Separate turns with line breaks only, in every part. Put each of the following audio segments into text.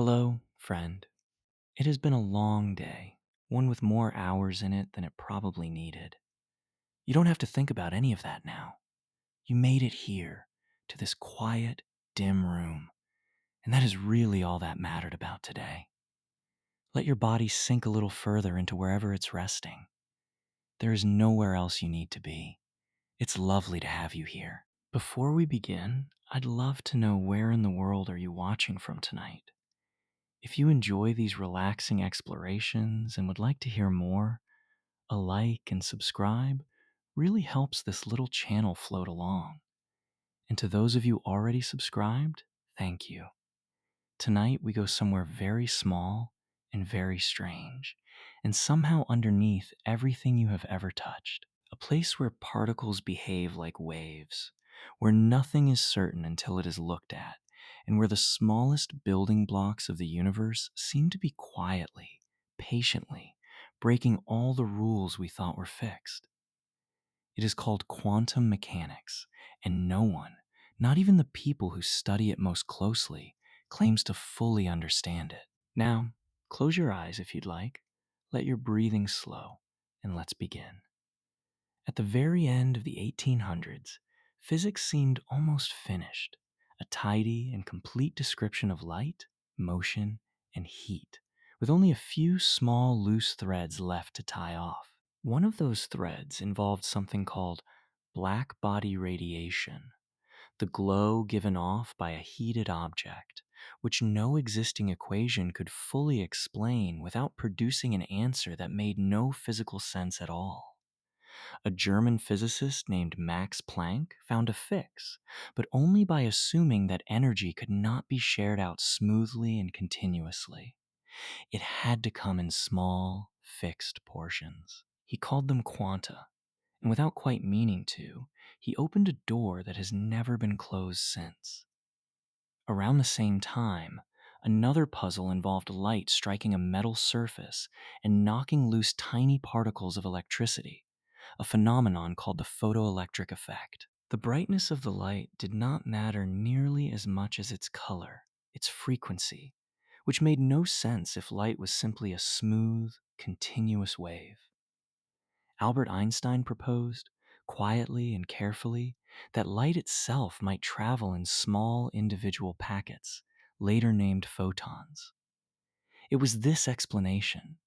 Hello, friend. It has been a long day, one with more hours in it than it probably needed. You don't have to think about any of that now. You made it here, to this quiet, dim room, and that is really all that mattered about today. Let your body sink a little further into wherever it's resting. There is nowhere else you need to be. It's lovely to have you here. Before we begin, I'd love to know where in the world are you watching from tonight? If you enjoy these relaxing explorations and would like to hear more, a like and subscribe really helps this little channel float along. And to those of you already subscribed, thank you. Tonight we go somewhere very small and very strange, and somehow underneath everything you have ever touched. A place where particles behave like waves, where nothing is certain until it is looked at, and where the smallest building blocks of the universe seem to be quietly, patiently, breaking all the rules we thought were fixed. It is called quantum mechanics, and no one, not even the people who study it most closely, claims to fully understand it. Now, close your eyes if you'd like, let your breathing slow, and let's begin. At the very end of the 1800s, physics seemed almost finished, a tidy and complete description of light, motion, and heat, with only a few small loose threads left to tie off. One of those threads involved something called black body radiation, the glow given off by a heated object, which no existing equation could fully explain without producing an answer that made no physical sense at all. A German physicist named Max Planck found a fix, but only by assuming that energy could not be shared out smoothly and continuously. It had to come in small, fixed portions. He called them quanta, and without quite meaning to, he opened a door that has never been closed since. Around the same time, another puzzle involved light striking a metal surface and knocking loose tiny particles of electricity, a phenomenon called the photoelectric effect. The brightness of the light did not matter nearly as much as its color, its frequency, which made no sense if light was simply a smooth, continuous wave. Albert Einstein proposed, quietly and carefully, that light itself might travel in small individual packets, later named photons. It was this explanation,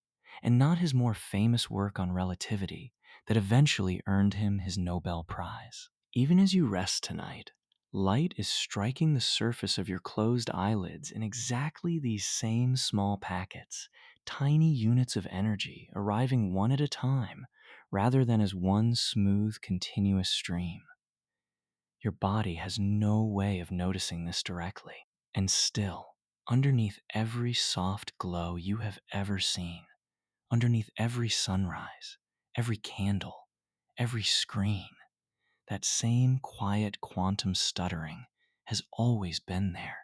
and not his more famous work on relativity, that eventually earned him his Nobel Prize. Even as you rest tonight, light is striking the surface of your closed eyelids in exactly these same small packets, tiny units of energy arriving one at a time, rather than as one smooth, continuous stream. Your body has no way of noticing this directly. And still, underneath every soft glow you have ever seen, underneath every sunrise, every candle, every screen, that same quiet quantum stuttering has always been there,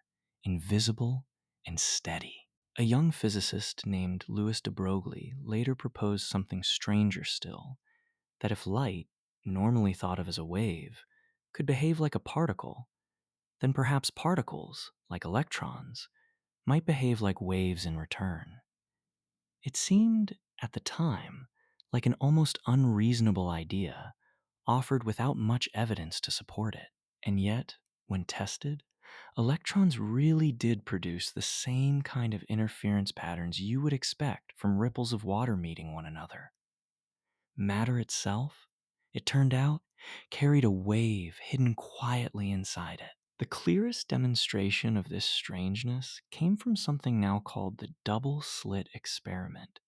invisible and steady. A young physicist named Louis de Broglie later proposed something stranger still, that if light, normally thought of as a wave, could behave like a particle, then perhaps particles, like electrons, might behave like waves in return. It seemed, at the time, like an almost unreasonable idea, offered without much evidence to support it. And yet, when tested, electrons really did produce the same kind of interference patterns you would expect from ripples of water meeting one another. Matter itself, it turned out, carried a wave hidden quietly inside it. The clearest demonstration of this strangeness came from something now called the double slit experiment,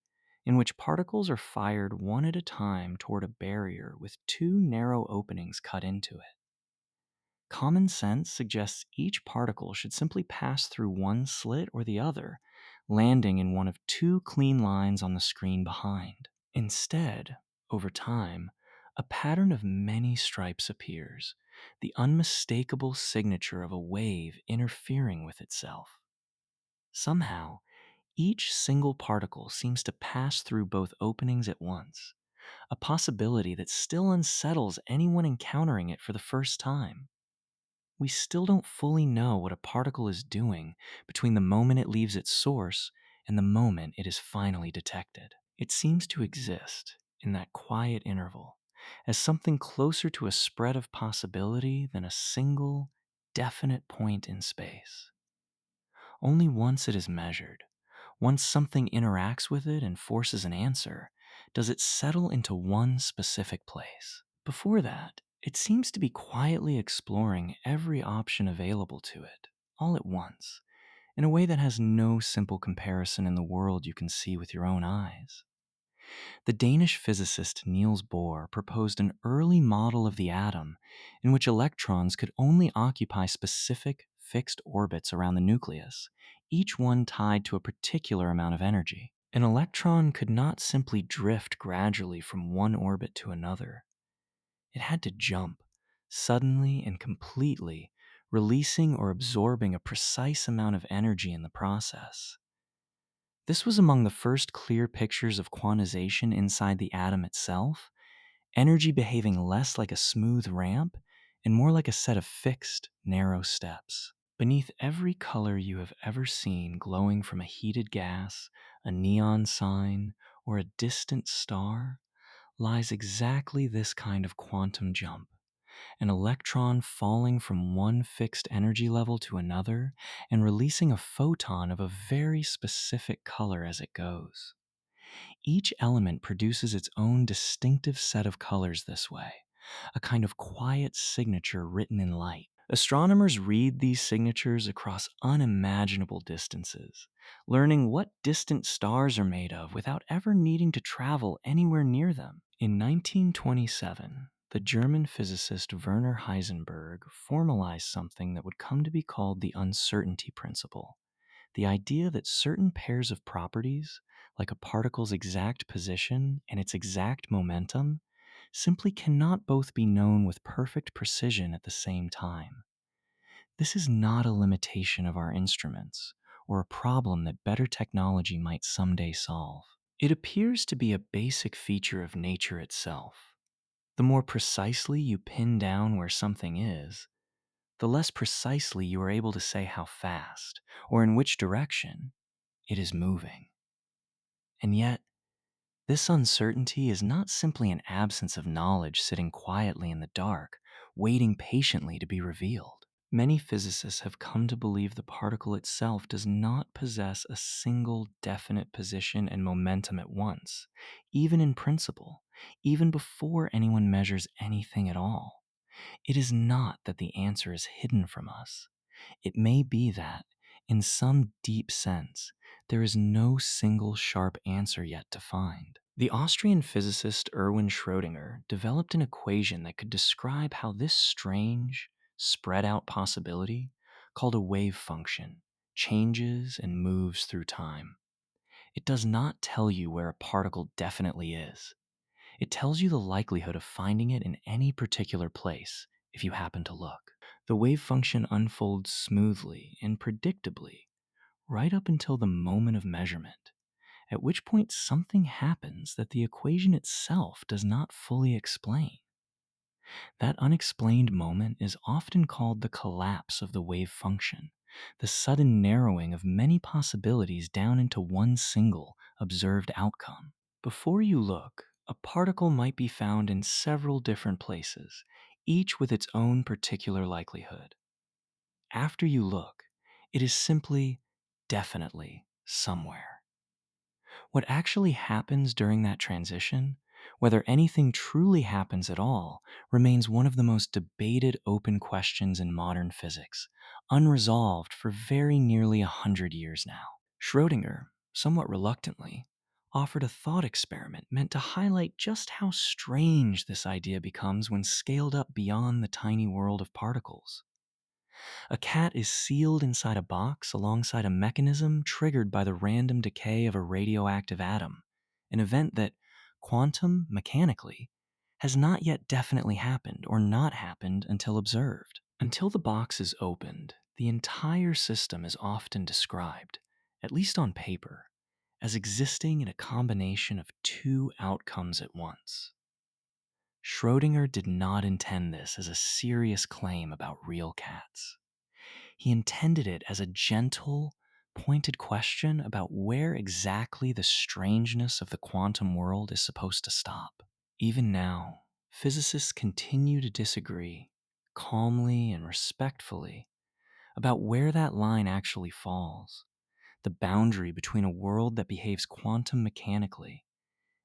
in which particles are fired one at a time toward a barrier with two narrow openings cut into it. Common sense suggests each particle should simply pass through one slit or the other, landing in one of two clean lines on the screen behind. Instead, over time, a pattern of many stripes appears, the unmistakable signature of a wave interfering with itself. Somehow, each single particle seems to pass through both openings at once, a possibility that still unsettles anyone encountering it for the first time. we still don't fully know what a particle is doing between the moment it leaves its source and the moment it is finally detected. It seems to exist in that quiet interval as something closer to a spread of possibility than a single, definite point in space. Only once it is measured, once something interacts with it and forces an answer, does it settle into one specific place. Before that, it seems to be quietly exploring every option available to it, all at once, in a way that has no simple comparison in the world you can see with your own eyes. The Danish physicist Niels Bohr proposed an early model of the atom in which electrons could only occupy specific, fixed orbits around the nucleus, each one tied to a particular amount of energy. An electron could not simply drift gradually from one orbit to another. It had to jump, suddenly and completely, releasing or absorbing a precise amount of energy in the process. This was among the first clear pictures of quantization inside the atom itself, energy behaving less like a smooth ramp and more like a set of fixed, narrow steps. Beneath every color you have ever seen glowing from a heated gas, a neon sign, or a distant star lies exactly this kind of quantum jump. An electron falling from one fixed energy level to another and releasing a photon of a very specific color as it goes. Each element produces its own distinctive set of colors this way, a kind of quiet signature written in light. Astronomers read these signatures across unimaginable distances, learning what distant stars are made of without ever needing to travel anywhere near them. In 1927, the German physicist Werner Heisenberg formalized something that would come to be called the uncertainty principle. The idea that certain pairs of properties, like a particle's exact position and its exact momentum, simply cannot both be known with perfect precision at the same time. This is not a limitation of our instruments or a problem that better technology might someday solve. It appears to be a basic feature of nature itself. The more precisely you pin down where something is, the less precisely you are able to say how fast or in which direction it is moving. And yet, this uncertainty is not simply an absence of knowledge sitting quietly in the dark, waiting patiently to be revealed. Many physicists have come to believe the particle itself does not possess a single definite position and momentum at once, even in principle, even before anyone measures anything at all. It is not that the answer is hidden from us. It may be that, in some deep sense, there is no single sharp answer yet to find. The Austrian physicist Erwin Schrödinger developed an equation that could describe how this strange, spread out possibility, called a wave function, changes and moves through time. It does not tell you where a particle definitely is. It tells you the likelihood of finding it in any particular place if you happen to look. The wave function unfolds smoothly and predictably right up until the moment of measurement, at which point something happens that the equation itself does not fully explain. That unexplained moment is often called the collapse of the wave function, the sudden narrowing of many possibilities down into one single observed outcome. Before you look, a particle might be found in several different places, each with its own particular likelihood. After you look, it is simply, definitely, somewhere. What actually happens during that transition, whether anything truly happens at all, remains one of the most debated open questions in modern physics, unresolved for very nearly 100 years now. Schrödinger, somewhat reluctantly, offered a thought experiment meant to highlight just how strange this idea becomes when scaled up beyond the tiny world of particles. A cat is sealed inside a box alongside a mechanism triggered by the random decay of a radioactive atom, an event that, quantum mechanically, has not yet definitely happened or not happened until observed. Until the box is opened, the entire system is often described, at least on paper, as existing in a combination of two outcomes at once. Schrödinger did not intend this as a serious claim about real cats. He intended it as a gentle, pointed question about where exactly the strangeness of the quantum world is supposed to stop. Even now, physicists continue to disagree, calmly and respectfully, about where that line actually falls, the boundary between a world that behaves quantum mechanically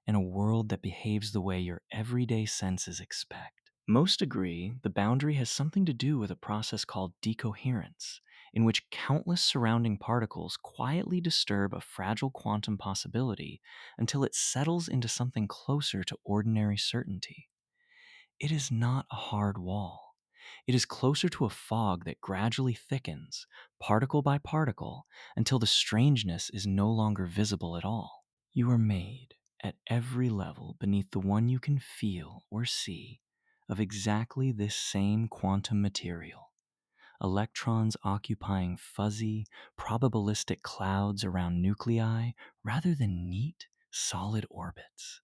and a world that behaves the way your everyday senses expect. Most agree the boundary has something to do with a process called decoherence, in which countless surrounding particles quietly disturb a fragile quantum possibility until it settles into something closer to ordinary certainty. It is not a hard wall. It is closer to a fog that gradually thickens, particle by particle, until the strangeness is no longer visible at all. You are made, at every level beneath the one you can feel or see, of exactly this same quantum material. Electrons occupying fuzzy, probabilistic clouds around nuclei rather than neat, solid orbits.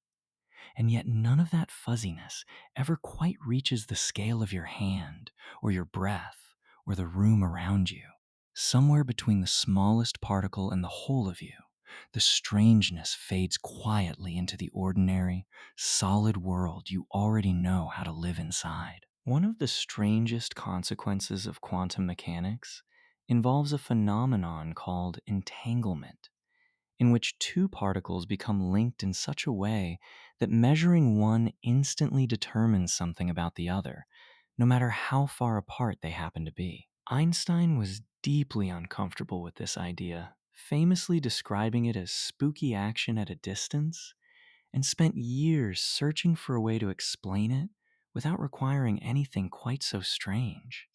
And yet none of that fuzziness ever quite reaches the scale of your hand, or your breath, or the room around you. Somewhere between the smallest particle and the whole of you, the strangeness fades quietly into the ordinary, solid world you already know how to live inside. One of the strangest consequences of quantum mechanics involves a phenomenon called entanglement, in which two particles become linked in such a way that measuring one instantly determines something about the other, no matter how far apart they happen to be. Einstein was deeply uncomfortable with this idea, famously describing it as spooky action at a distance, and spent years searching for a way to explain it without requiring anything quite so strange.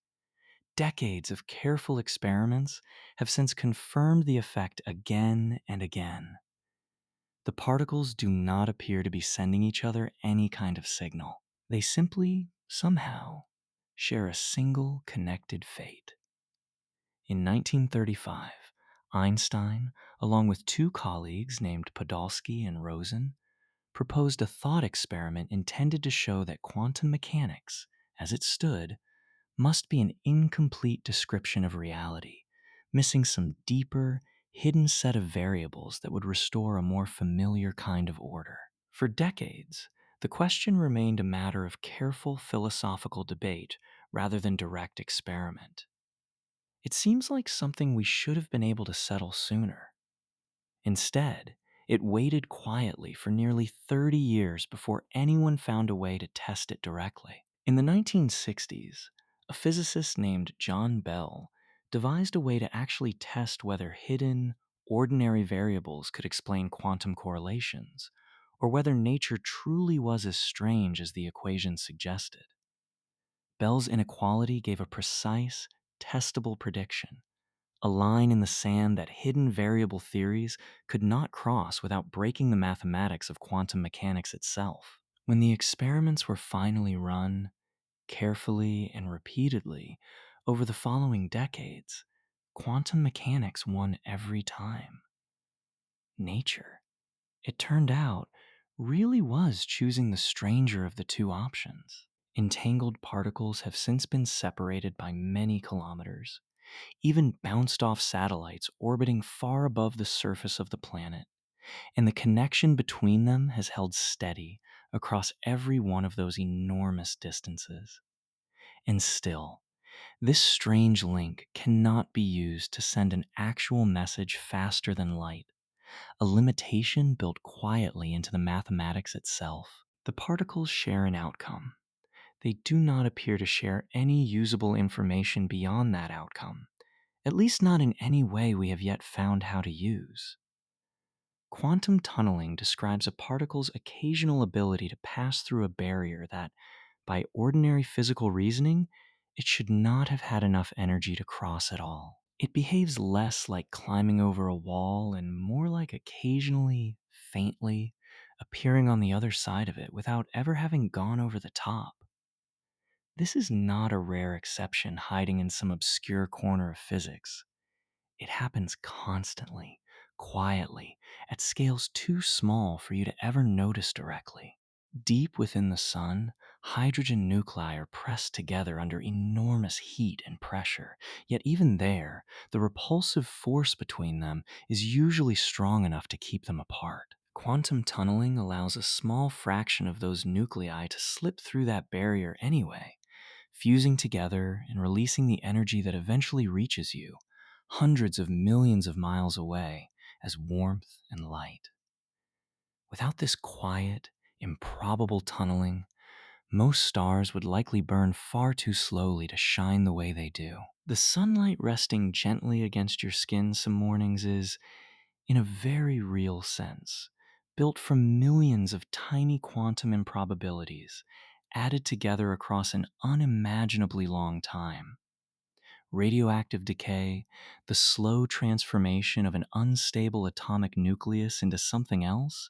Decades of careful experiments have since confirmed the effect again and again. The particles do not appear to be sending each other any kind of signal. They simply, somehow, share a single connected fate. In 1935, Einstein, along with two colleagues named Podolsky and Rosen, proposed a thought experiment intended to show that quantum mechanics, as it stood, must be an incomplete description of reality, missing some deeper, hidden set of variables that would restore a more familiar kind of order. For decades, the question remained a matter of careful philosophical debate rather than direct experiment. It seems like something we should have been able to settle sooner. Instead, it waited quietly for nearly 30 years before anyone found a way to test it directly. In the 1960s, a physicist named John Bell devised a way to actually test whether hidden, ordinary variables could explain quantum correlations, or whether nature truly was as strange as the equations suggested. Bell's inequality gave a precise, testable prediction, a line in the sand that hidden variable theories could not cross without breaking the mathematics of quantum mechanics itself. When the experiments were finally run, carefully and repeatedly, over the following decades, quantum mechanics won every time. Nature, it turned out, really was choosing the stranger of the two options. Entangled particles have since been separated by many kilometers, even bounced off satellites orbiting far above the surface of the planet, and the connection between them has held steady across every one of those enormous distances. And still, this strange link cannot be used to send an actual message faster than light, a limitation built quietly into the mathematics itself. The particles share an outcome. They do not appear to share any usable information beyond that outcome, at least not in any way we have yet found how to use. Quantum tunneling describes a particle's occasional ability to pass through a barrier that, by ordinary physical reasoning, it should not have had enough energy to cross at all. It behaves less like climbing over a wall and more like occasionally, faintly, appearing on the other side of it without ever having gone over the top. This is not a rare exception hiding in some obscure corner of physics. It happens constantly, quietly, at scales too small for you to ever notice directly. Deep within the sun, Hydrogen nuclei are pressed together under enormous heat and pressure, yet even there, the repulsive force between them is usually strong enough to keep them apart. Quantum tunneling allows a small fraction of those nuclei to slip through that barrier anyway, fusing together and releasing the energy that eventually reaches you, hundreds of millions of miles away, as warmth and light. Without this quiet, improbable tunneling, most stars would likely burn far too slowly to shine the way they do. The sunlight resting gently against your skin some mornings is, in a very real sense, built from millions of tiny quantum improbabilities added together across an unimaginably long time. Radioactive decay, the slow transformation of an unstable atomic nucleus into something else,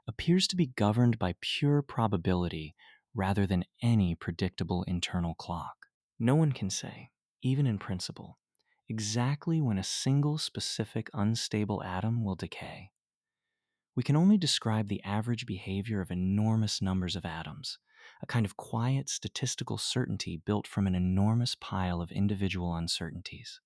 appears to be governed by pure probability rather than any predictable internal clock. No one can say, even in principle, exactly when a single specific unstable atom will decay. We can only describe the average behavior of enormous numbers of atoms, a kind of quiet statistical certainty built from an enormous pile of individual uncertainties.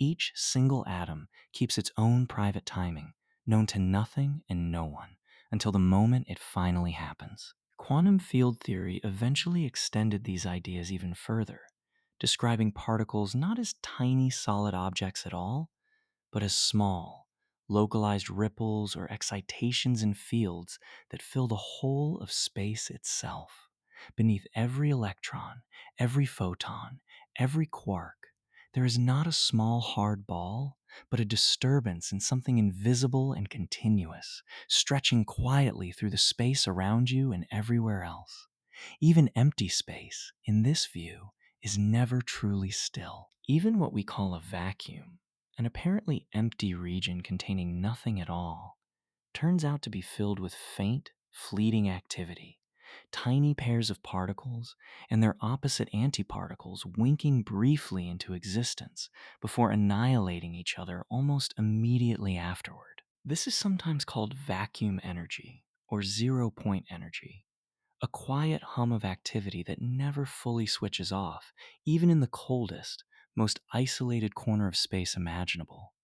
Each single atom keeps its own private timing, known to nothing and no one, until the moment it finally happens. Quantum field theory eventually extended these ideas even further, describing particles not as tiny solid objects at all, but as small, localized ripples or excitations in fields that fill the whole of space itself. Beneath every electron, every photon, every quark, there is not a small hard ball, but a disturbance in something invisible and continuous, stretching quietly through the space around you and everywhere else. Even empty space, in this view, is never truly still. Even what we call a vacuum, an apparently empty region containing nothing at all, turns out to be filled with faint, fleeting activity, tiny pairs of particles and their opposite antiparticles winking briefly into existence before annihilating each other almost immediately afterward. This is sometimes called vacuum energy or zero-point energy, a quiet hum of activity that never fully switches off, even in the coldest, most isolated corner of space imaginable.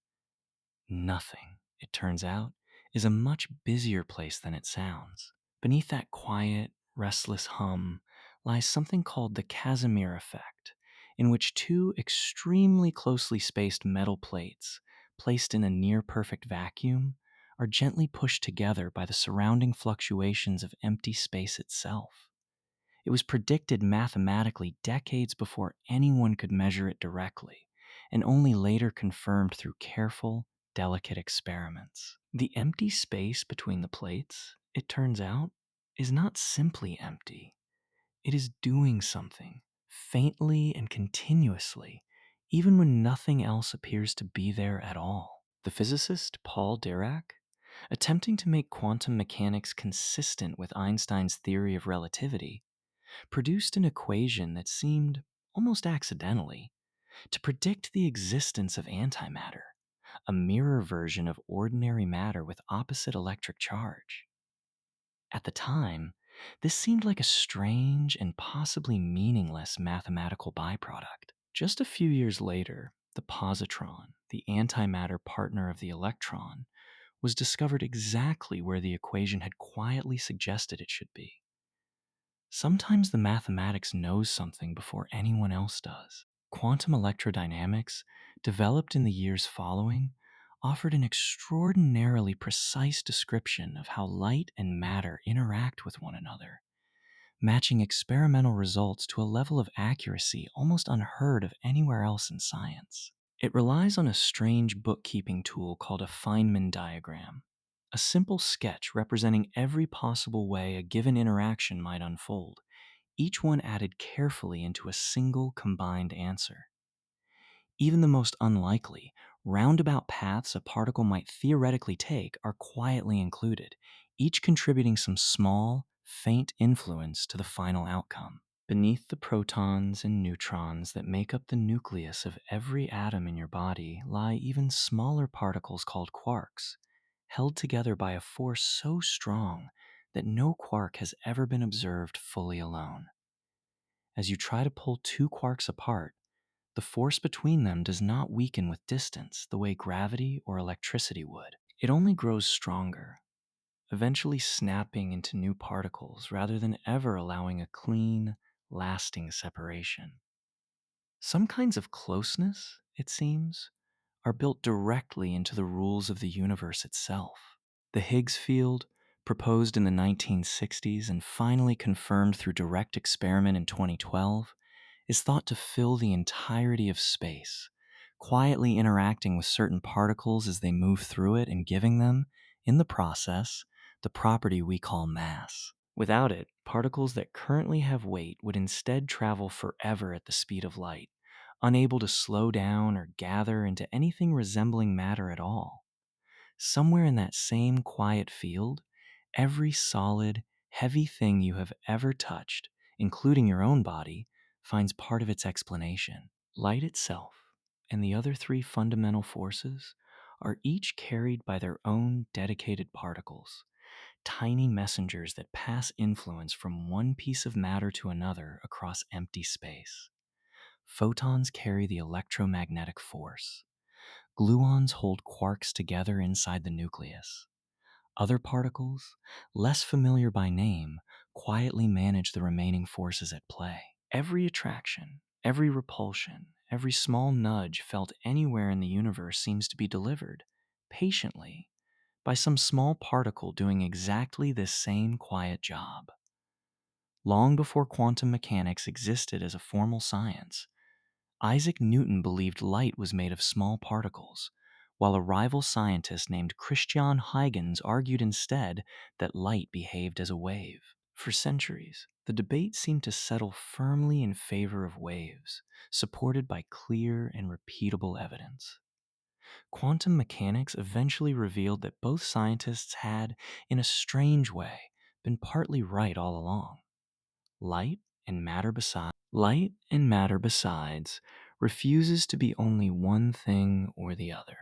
Nothing, it turns out, is a much busier place than it sounds. Beneath that quiet, restless hum lies something called the Casimir effect, in which two extremely closely spaced metal plates, placed in a near-perfect vacuum, are gently pushed together by the surrounding fluctuations of empty space itself. It was predicted mathematically decades before anyone could measure it directly, and only later confirmed through careful, delicate experiments. The empty space between the plates, it turns out, is not simply empty. It is doing something, faintly and continuously, even when nothing else appears to be there at all. The physicist Paul Dirac, attempting to make quantum mechanics consistent with Einstein's theory of relativity, produced an equation that seemed, almost accidentally, to predict the existence of antimatter, a mirror version of ordinary matter with opposite electric charge. At the time, this seemed like a strange and possibly meaningless mathematical byproduct. Just a few years later, the positron, the antimatter partner of the electron, was discovered exactly where the equation had quietly suggested it should be. Sometimes the mathematics knows something before anyone else does. Quantum electrodynamics, developed in the years following, offered an extraordinarily precise description of how light and matter interact with one another, matching experimental results to a level of accuracy almost unheard of anywhere else in science. It relies on a strange bookkeeping tool called a Feynman diagram, a simple sketch representing every possible way a given interaction might unfold, each one added carefully into a single combined answer. Even the most unlikely, roundabout paths a particle might theoretically take are quietly included, each contributing some small, faint influence to the final outcome. Beneath the protons and neutrons that make up the nucleus of every atom in your body lie even smaller particles called quarks, held together by a force so strong that no quark has ever been observed fully alone. As you try to pull two quarks apart, the force between them does not weaken with distance the way gravity or electricity would. It only grows stronger, eventually snapping into new particles rather than ever allowing a clean, lasting separation. Some kinds of closeness, it seems, are built directly into the rules of the universe itself. The Higgs field, proposed in the 1960s and finally confirmed through direct experiment in 2012, is thought to fill the entirety of space, quietly interacting with certain particles as they move through it and giving them, in the process, the property we call mass. Without it, particles that currently have weight would instead travel forever at the speed of light, unable to slow down or gather into anything resembling matter at all. Somewhere in that same quiet field, every solid, heavy thing you have ever touched, including your own body, finds part of its explanation. Light itself and the other three fundamental forces are each carried by their own dedicated particles, tiny messengers that pass influence from one piece of matter to another across empty space. Photons carry the electromagnetic force. Gluons hold quarks together inside the nucleus. Other particles, less familiar by name, quietly manage the remaining forces at play. Every attraction, every repulsion, every small nudge felt anywhere in the universe seems to be delivered, patiently, by some small particle doing exactly this same quiet job. Long before quantum mechanics existed as a formal science, Isaac Newton believed light was made of small particles, while a rival scientist named Christian Huygens argued instead that light behaved as a wave. For centuries, the debate seemed to settle firmly in favor of waves, supported by clear and repeatable evidence. Quantum mechanics eventually revealed that both scientists had, in a strange way, been partly right all along. Light and matter besides refuses to be only one thing or the other.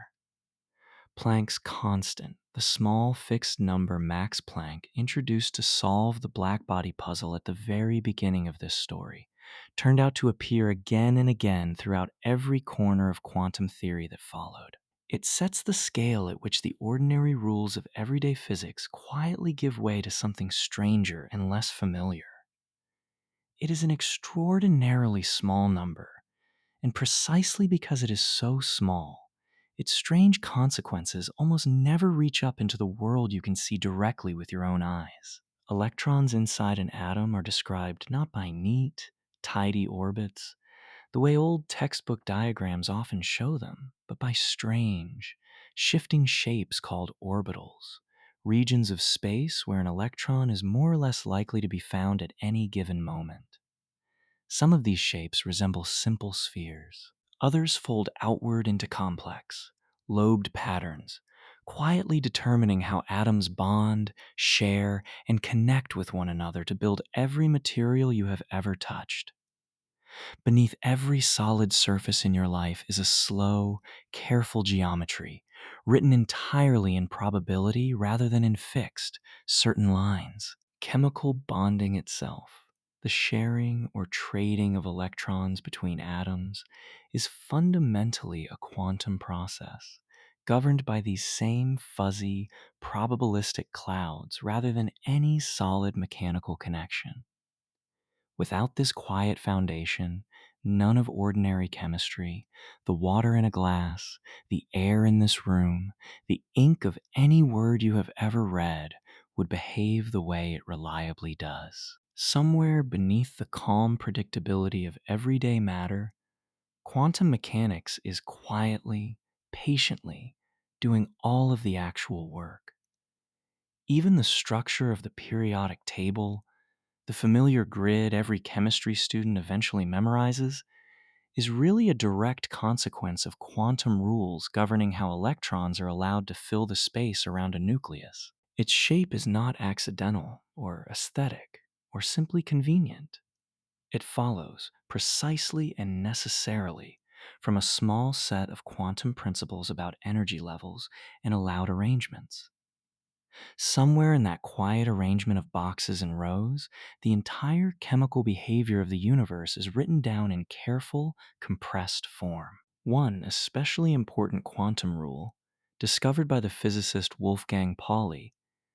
Planck's constant, the small fixed number Max Planck introduced to solve the blackbody puzzle at the very beginning of this story, turned out to appear again and again throughout every corner of quantum theory that followed. It sets the scale at which the ordinary rules of everyday physics quietly give way to something stranger and less familiar. It is an extraordinarily small number, and precisely because it is so small, its strange consequences almost never reach up into the world you can see directly with your own eyes. Electrons inside an atom are described not by neat, tidy orbits, the way old textbook diagrams often show them, but by strange, shifting shapes called orbitals, regions of space where an electron is more or less likely to be found at any given moment. Some of these shapes resemble simple spheres. Others fold outward into complex, lobed patterns, quietly determining how atoms bond, share, and connect with one another to build every material you have ever touched. Beneath every solid surface in your life is a slow, careful geometry, written entirely in probability rather than in fixed, certain lines. Chemical bonding itself, the sharing or trading of electrons between atoms, is fundamentally a quantum process, governed by these same fuzzy, probabilistic clouds rather than any solid mechanical connection. Without this quiet foundation, none of ordinary chemistry, the water in a glass, the air in this room, the ink of any word you have ever read would behave the way it reliably does. Somewhere beneath the calm predictability of everyday matter, quantum mechanics is quietly, patiently doing all of the actual work. Even the structure of the periodic table, the familiar grid every chemistry student eventually memorizes, is really a direct consequence of quantum rules governing how electrons are allowed to fill the space around a nucleus. Its shape is not accidental or aesthetic or simply convenient. It follows precisely and necessarily from a small set of quantum principles about energy levels and allowed arrangements. Somewhere in that quiet arrangement of boxes and rows, the entire chemical behavior of the universe is written down in careful, compressed form. One especially important quantum rule, discovered by the physicist Wolfgang Pauli,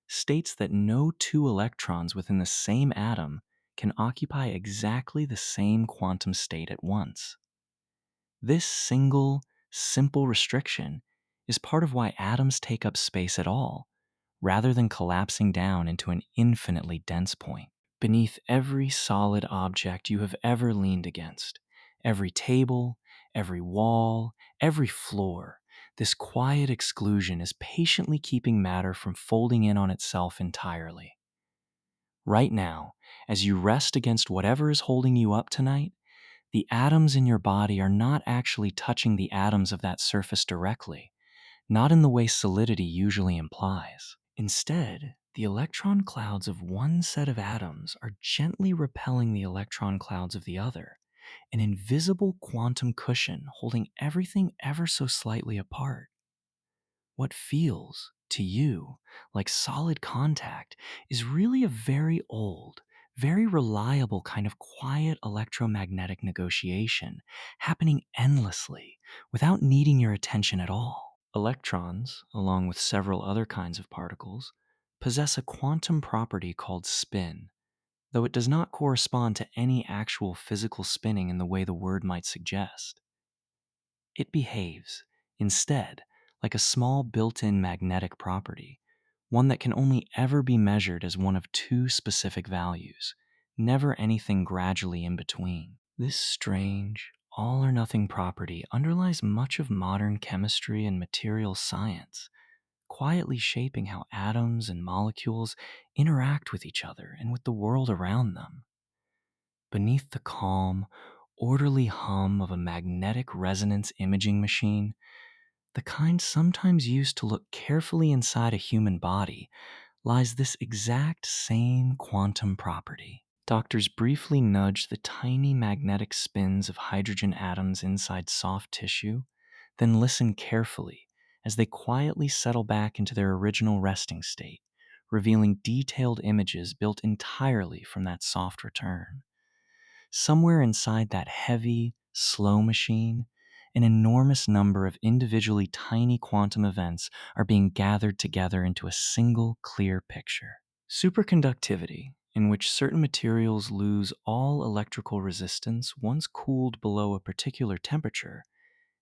states that no two electrons within the same atom can occupy exactly the same quantum state at once. This single, simple restriction is part of why atoms take up space at all, rather than collapsing down into an infinitely dense point. Beneath every solid object you have ever leaned against, every table, every wall, every floor, this quiet exclusion is patiently keeping matter from folding in on itself entirely. Right now, as you rest against whatever is holding you up tonight, the atoms in your body are not actually touching the atoms of that surface directly, not in the way solidity usually implies. Instead, the electron clouds of one set of atoms are gently repelling the electron clouds of the other, an invisible quantum cushion holding everything ever so slightly apart. What feels, to you, like solid contact is really a very old, very reliable kind of quiet electromagnetic negotiation happening endlessly without needing your attention at all. Electrons, along with several other kinds of particles, possess a quantum property called spin, though it does not correspond to any actual physical spinning in the way the word might suggest. It behaves, instead, like a small built-in magnetic property, one that can only ever be measured as one of two specific values, never anything gradually in between. This strange, all-or-nothing property underlies much of modern chemistry and material science, quietly shaping how atoms and molecules interact with each other and with the world around them. Beneath the calm, orderly hum of a magnetic resonance imaging machine, the kind sometimes used to look carefully inside a human body, lies this exact same quantum property. Doctors briefly nudge the tiny magnetic spins of hydrogen atoms inside soft tissue, then listen carefully as they quietly settle back into their original resting state, revealing detailed images built entirely from that soft return. Somewhere inside that heavy, slow machine, an enormous number of individually tiny quantum events are being gathered together into a single clear picture. Superconductivity, in which certain materials lose all electrical resistance once cooled below a particular temperature,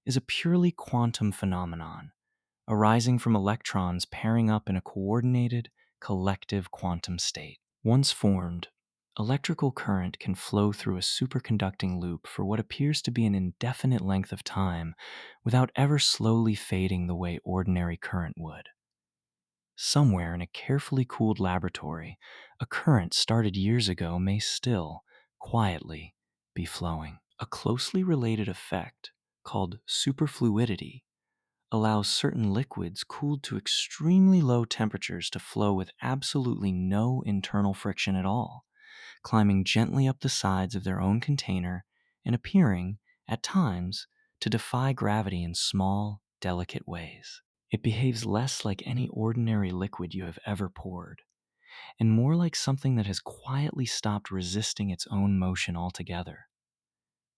is a purely quantum phenomenon, arising from electrons pairing up in a coordinated, collective quantum state. Once formed, electrical current can flow through a superconducting loop for what appears to be an indefinite length of time without ever slowly fading the way ordinary current would. Somewhere in a carefully cooled laboratory, a current started years ago may still, quietly, be flowing. A closely related effect, called superfluidity, allows certain liquids cooled to extremely low temperatures to flow with absolutely no internal friction at all, climbing gently up the sides of their own container and appearing, at times, to defy gravity in small, delicate ways. It behaves less like any ordinary liquid you have ever poured, and more like something that has quietly stopped resisting its own motion altogether.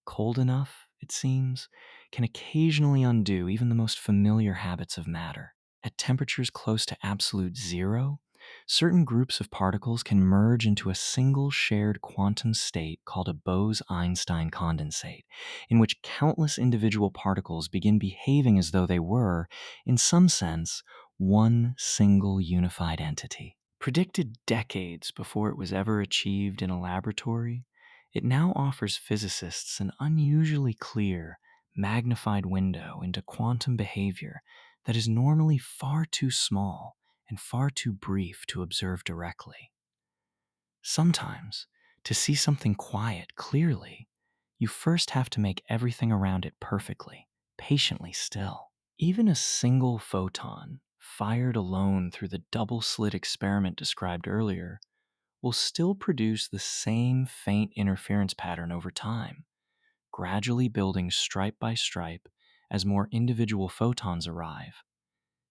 Cold enough, it seems, can occasionally undo even the most familiar habits of matter. At temperatures close to absolute zero, certain groups of particles can merge into a single shared quantum state called a Bose-Einstein condensate, in which countless individual particles begin behaving as though they were, in some sense, one single unified entity. Predicted decades before it was ever achieved in a laboratory, it now offers physicists an unusually clear, magnified window into quantum behavior that is normally far too small and far too brief to observe directly. Sometimes, to see something quiet clearly, you first have to make everything around it perfectly, patiently still. Even a single photon, fired alone through the double slit experiment described earlier, will still produce the same faint interference pattern over time, gradually building stripe by stripe as more individual photons arrive,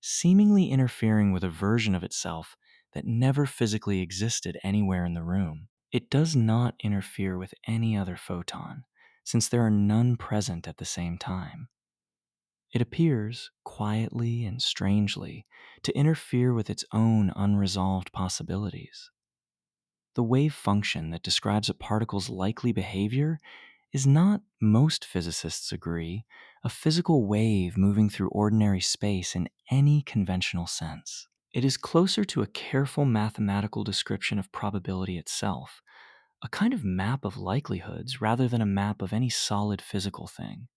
seemingly interfering with a version of itself that never physically existed anywhere in the room. It does not interfere with any other photon, since there are none present at the same time. It appears, quietly and strangely, to interfere with its own unresolved possibilities. The wave function that describes a particle's likely behavior is not, most physicists agree, a physical wave moving through ordinary space in any conventional sense. It is closer to a careful mathematical description of probability itself, a kind of map of likelihoods rather than a map of any solid physical thing.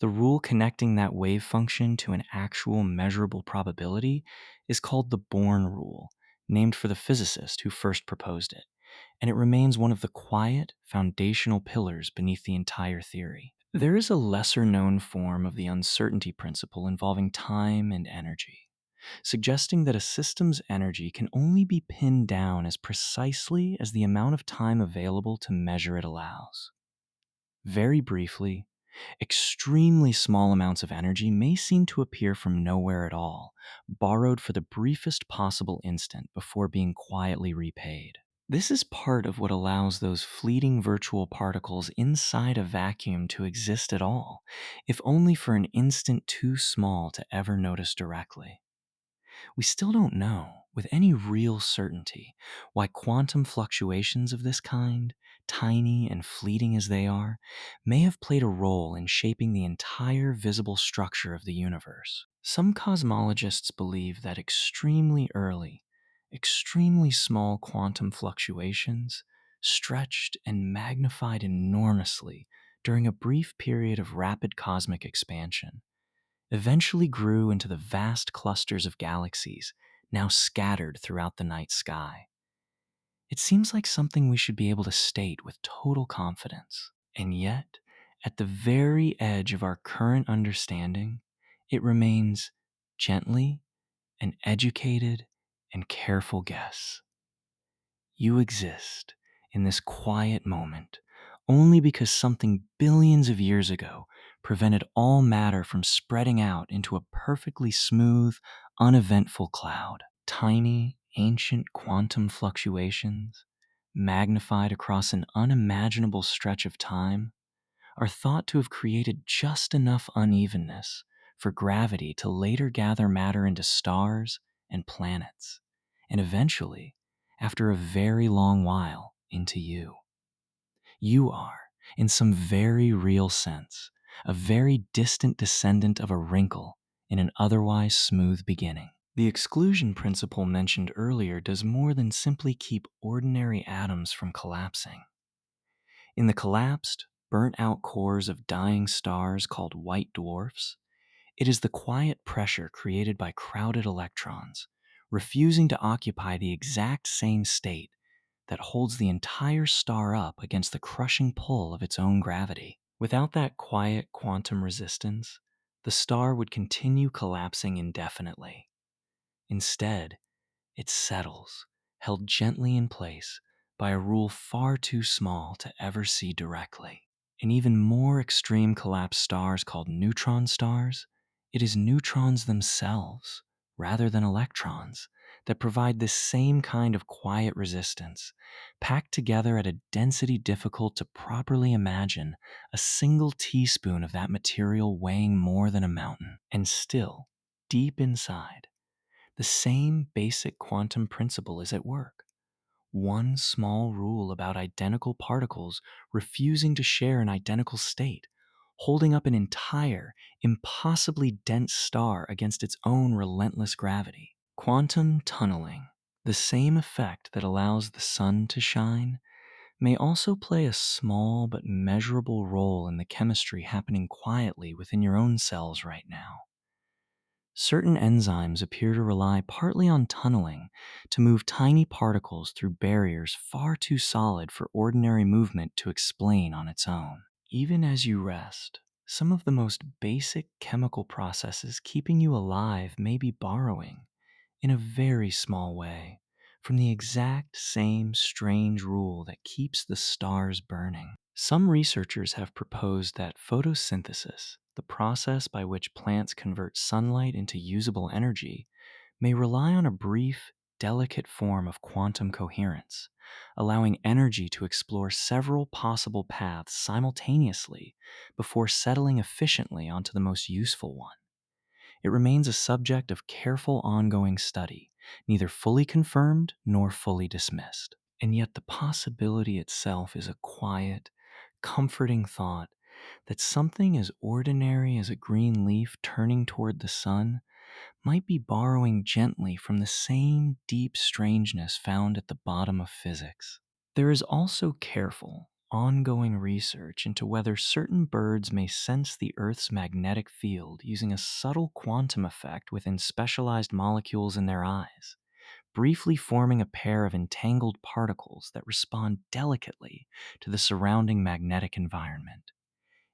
The rule connecting that wave function to an actual measurable probability is called the Born rule, named for the physicist who first proposed it, and it remains one of the quiet, foundational pillars beneath the entire theory. There is a lesser known form of the uncertainty principle involving time and energy, suggesting that a system's energy can only be pinned down as precisely as the amount of time available to measure it allows. Very briefly, extremely small amounts of energy may seem to appear from nowhere at all, borrowed for the briefest possible instant before being quietly repaid. This is part of what allows those fleeting virtual particles inside a vacuum to exist at all, if only for an instant too small to ever notice directly. We still don't know, with any real certainty, why quantum fluctuations of this kind, tiny and fleeting as they are, may have played a role in shaping the entire visible structure of the universe. Some cosmologists believe that extremely early, extremely small quantum fluctuations stretched and magnified enormously during a brief period of rapid cosmic expansion, eventually grew into the vast clusters of galaxies now scattered throughout the night sky. It seems like something we should be able to state with total confidence. And yet, at the very edge of our current understanding, it remains gently an educated and careful guess. You exist in this quiet moment only because something billions of years ago prevented all matter from spreading out into a perfectly smooth, uneventful cloud. Tiny, ancient quantum fluctuations, magnified across an unimaginable stretch of time, are thought to have created just enough unevenness for gravity to later gather matter into stars and planets, and eventually, after a very long while, into you. You are, in some very real sense, a very distant descendant of a wrinkle in an otherwise smooth beginning. The exclusion principle mentioned earlier does more than simply keep ordinary atoms from collapsing. In the collapsed, burnt-out cores of dying stars called white dwarfs, it is the quiet pressure created by crowded electrons, refusing to occupy the exact same state that holds the entire star up against the crushing pull of its own gravity. Without that quiet quantum resistance, the star would continue collapsing indefinitely. Instead, it settles, held gently in place by a rule far too small to ever see directly. In even more extreme collapsed stars called neutron stars, it is neutrons themselves, rather than electrons, that provide this same kind of quiet resistance, packed together at a density difficult to properly imagine, a single teaspoon of that material weighing more than a mountain. And still, deep inside, the same basic quantum principle is at work. One small rule about identical particles refusing to share an identical state, holding up an entire, impossibly dense star against its own relentless gravity. Quantum tunneling, the same effect that allows the sun to shine, may also play a small but measurable role in the chemistry happening quietly within your own cells right now. Certain enzymes appear to rely partly on tunneling to move tiny particles through barriers far too solid for ordinary movement to explain on its own. Even as you rest, some of the most basic chemical processes keeping you alive may be borrowing, in a very small way, from the exact same strange rule that keeps the stars burning. Some researchers have proposed that photosynthesis, The process by which plants convert sunlight into usable energy may rely on a brief, delicate form of quantum coherence, allowing energy to explore several possible paths simultaneously before settling efficiently onto the most useful one. It remains a subject of careful ongoing study, neither fully confirmed nor fully dismissed. And yet, the possibility itself is a quiet, comforting thought that something as ordinary as a green leaf turning toward the sun might be borrowing gently from the same deep strangeness found at the bottom of physics. There is also careful, ongoing research into whether certain birds may sense the Earth's magnetic field using a subtle quantum effect within specialized molecules in their eyes, briefly forming a pair of entangled particles that respond delicately to the surrounding magnetic environment.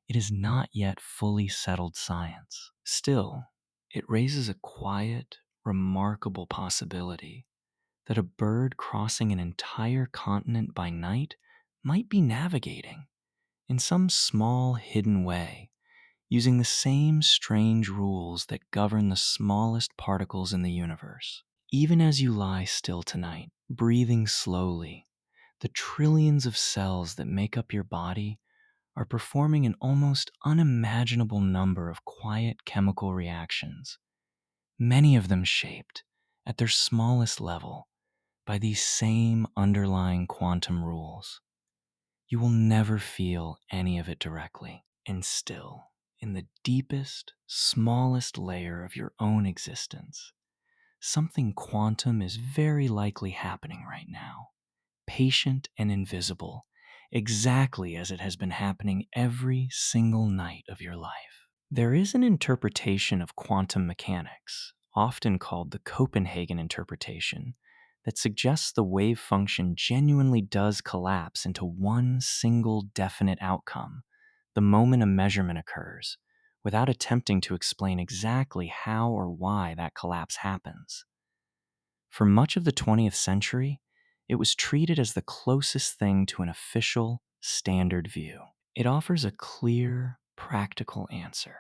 It is not yet fully settled science. Still, it raises a quiet, remarkable possibility that a bird crossing an entire continent by night might be navigating, in some small hidden way, using the same strange rules that govern the smallest particles in the universe. Even as you lie still tonight, breathing slowly, the trillions of cells that make up your body are performing an almost unimaginable number of quiet chemical reactions, many of them shaped, at their smallest level, by these same underlying quantum rules. You will never feel any of it directly, and still, in the deepest, smallest layer of your own existence, something quantum is very likely happening right now, patient and invisible, exactly as it has been happening every single night of your life. There is an interpretation of quantum mechanics, often called the Copenhagen interpretation, that suggests the wave function genuinely does collapse into one single definite outcome the moment a measurement occurs, without attempting to explain exactly how or why that collapse happens. For much of the 20th century, it was treated as the closest thing to an official, standard view. It offers a clear, practical answer.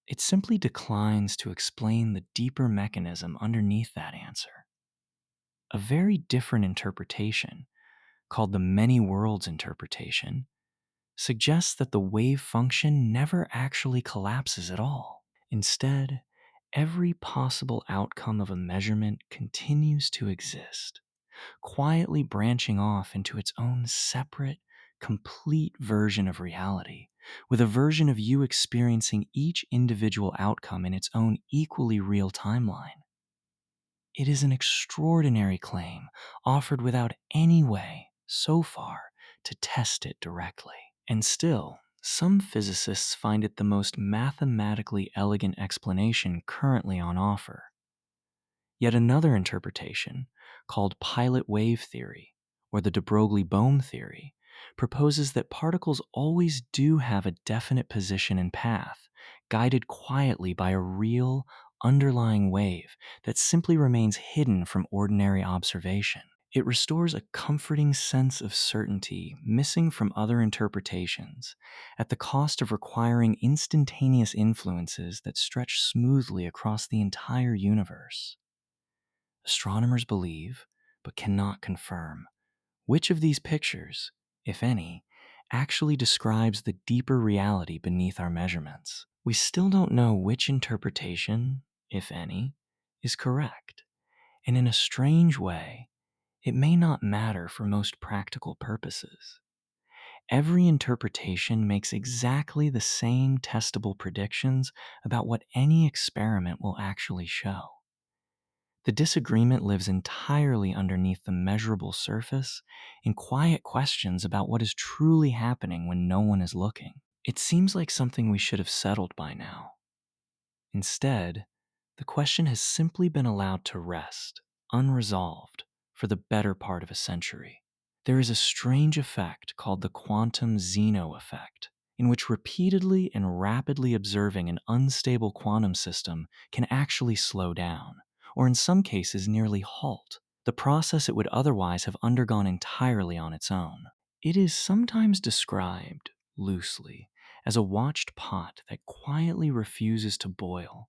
It simply declines to explain the deeper mechanism underneath that answer. A very different interpretation, called the many worlds interpretation, suggests that the wave function never actually collapses at all. Instead, every possible outcome of a measurement continues to exist, quietly branching off into its own separate, complete version of reality, with a version of you experiencing each individual outcome in its own equally real timeline. It is an extraordinary claim, offered without any way, so far, to test it directly. And still, some physicists find it the most mathematically elegant explanation currently on offer. Yet another interpretation, called pilot wave theory, or the de Broglie-Bohm theory, proposes that particles always do have a definite position and path, guided quietly by a real, underlying wave that simply remains hidden from ordinary observation. It restores a comforting sense of certainty missing from other interpretations, at the cost of requiring instantaneous influences that stretch smoothly across the entire universe. Astronomers believe, but cannot confirm, which of these pictures, if any, actually describes the deeper reality beneath our measurements. We still don't know which interpretation, if any, is correct, and in a strange way, it may not matter for most practical purposes. Every interpretation makes exactly the same testable predictions about what any experiment will actually show. The disagreement lives entirely underneath the measurable surface in quiet questions about what is truly happening when no one is looking. It seems like something we should have settled by now. Instead, the question has simply been allowed to rest, unresolved, for the better part of a century. There is a strange effect called the quantum Zeno effect, in which repeatedly and rapidly observing an unstable quantum system can actually slow down, or in some cases nearly halt, the process it would otherwise have undergone entirely on its own. It is sometimes described, loosely, as a watched pot that quietly refuses to boil,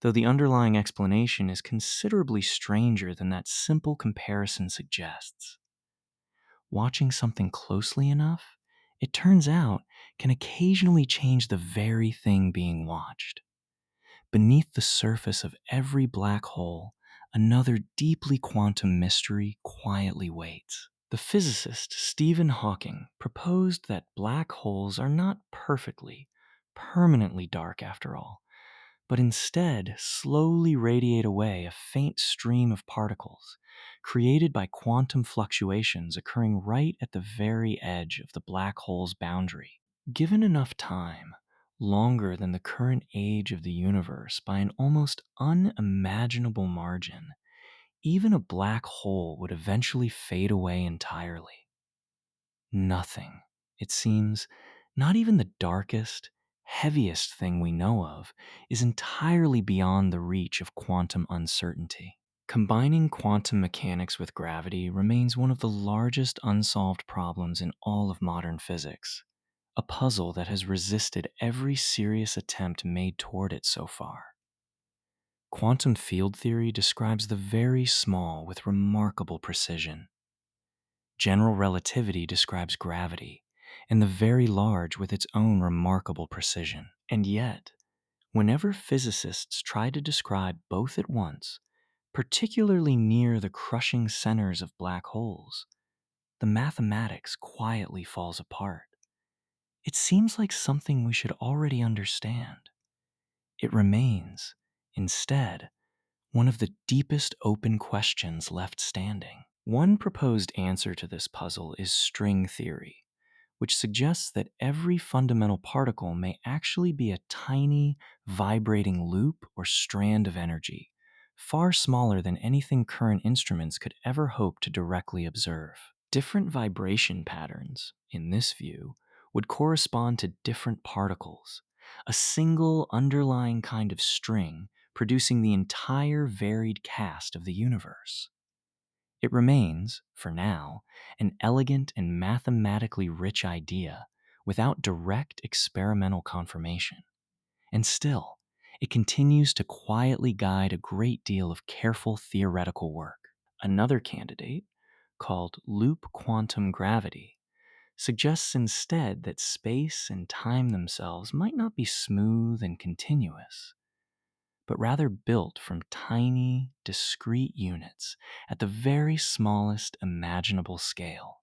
though the underlying explanation is considerably stranger than that simple comparison suggests. Watching something closely enough, it turns out, can occasionally change the very thing being watched. Beneath the surface of every black hole, another deeply quantum mystery quietly waits. The physicist Stephen Hawking proposed that black holes are not perfectly, permanently dark after all, but instead slowly radiate away a faint stream of particles created by quantum fluctuations occurring right at the very edge of the black hole's boundary. Given enough time, longer than the current age of the universe by an almost unimaginable margin, even a black hole would eventually fade away entirely. Nothing, it seems, not even the darkest, heaviest thing we know of, is entirely beyond the reach of quantum uncertainty. Combining quantum mechanics with gravity remains one of the largest unsolved problems in all of modern physics, a puzzle that has resisted every serious attempt made toward it so far. Quantum field theory describes the very small with remarkable precision. General relativity describes gravity, and the very large with its own remarkable precision. And yet, whenever physicists try to describe both at once, particularly near the crushing centers of black holes, the mathematics quietly falls apart. It seems like something we should already understand. It remains, instead, one of the deepest open questions left standing. One proposed answer to this puzzle is string theory, which suggests that every fundamental particle may actually be a tiny, vibrating loop or strand of energy, far smaller than anything current instruments could ever hope to directly observe. Different vibration patterns, in this view, would correspond to different particles, a single underlying kind of string producing the entire varied cast of the universe. It remains, for now, an elegant and mathematically rich idea without direct experimental confirmation. And still, it continues to quietly guide a great deal of careful theoretical work. Another candidate, called loop quantum gravity, suggests instead that space and time themselves might not be smooth and continuous, but rather built from tiny, discrete units at the very smallest imaginable scale.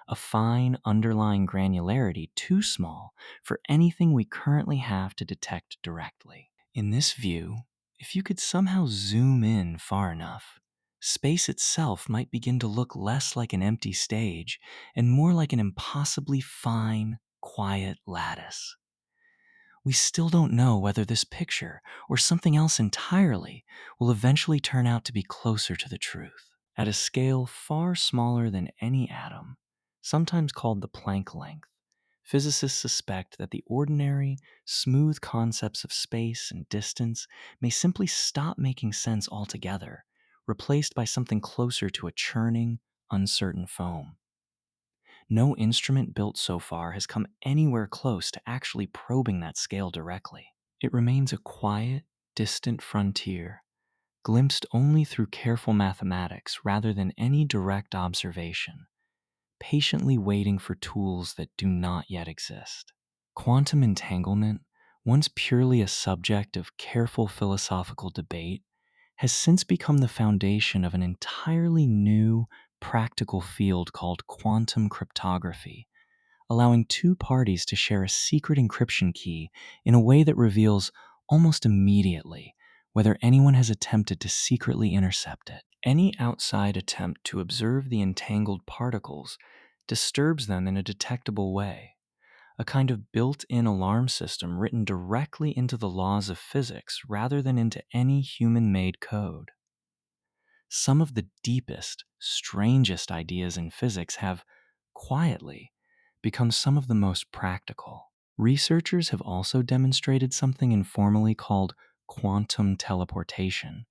A fine underlying granularity too small for anything we currently have to detect directly. In this view, if you could somehow zoom in far enough, space itself might begin to look less like an empty stage and more like an impossibly fine, quiet lattice. We still don't know whether this picture, or something else entirely, will eventually turn out to be closer to the truth. At a scale far smaller than any atom, sometimes called the Planck length, physicists suspect that the ordinary, smooth concepts of space and distance may simply stop making sense altogether, replaced by something closer to a churning, uncertain foam. No instrument built so far has come anywhere close to actually probing that scale directly. It remains a quiet, distant frontier, glimpsed only through careful mathematics rather than any direct observation, patiently waiting for tools that do not yet exist. Quantum entanglement, once purely a subject of careful philosophical debate, has since become the foundation of an entirely new, practical field called quantum cryptography, allowing two parties to share a secret encryption key in a way that reveals almost immediately whether anyone has attempted to secretly intercept it. Any outside attempt to observe the entangled particles disturbs them in a detectable way, a kind of built-in alarm system written directly into the laws of physics rather than into any human-made code. Some of the deepest, strangest ideas in physics have, quietly, become some of the most practical. Researchers have also demonstrated something informally called quantum teleportation,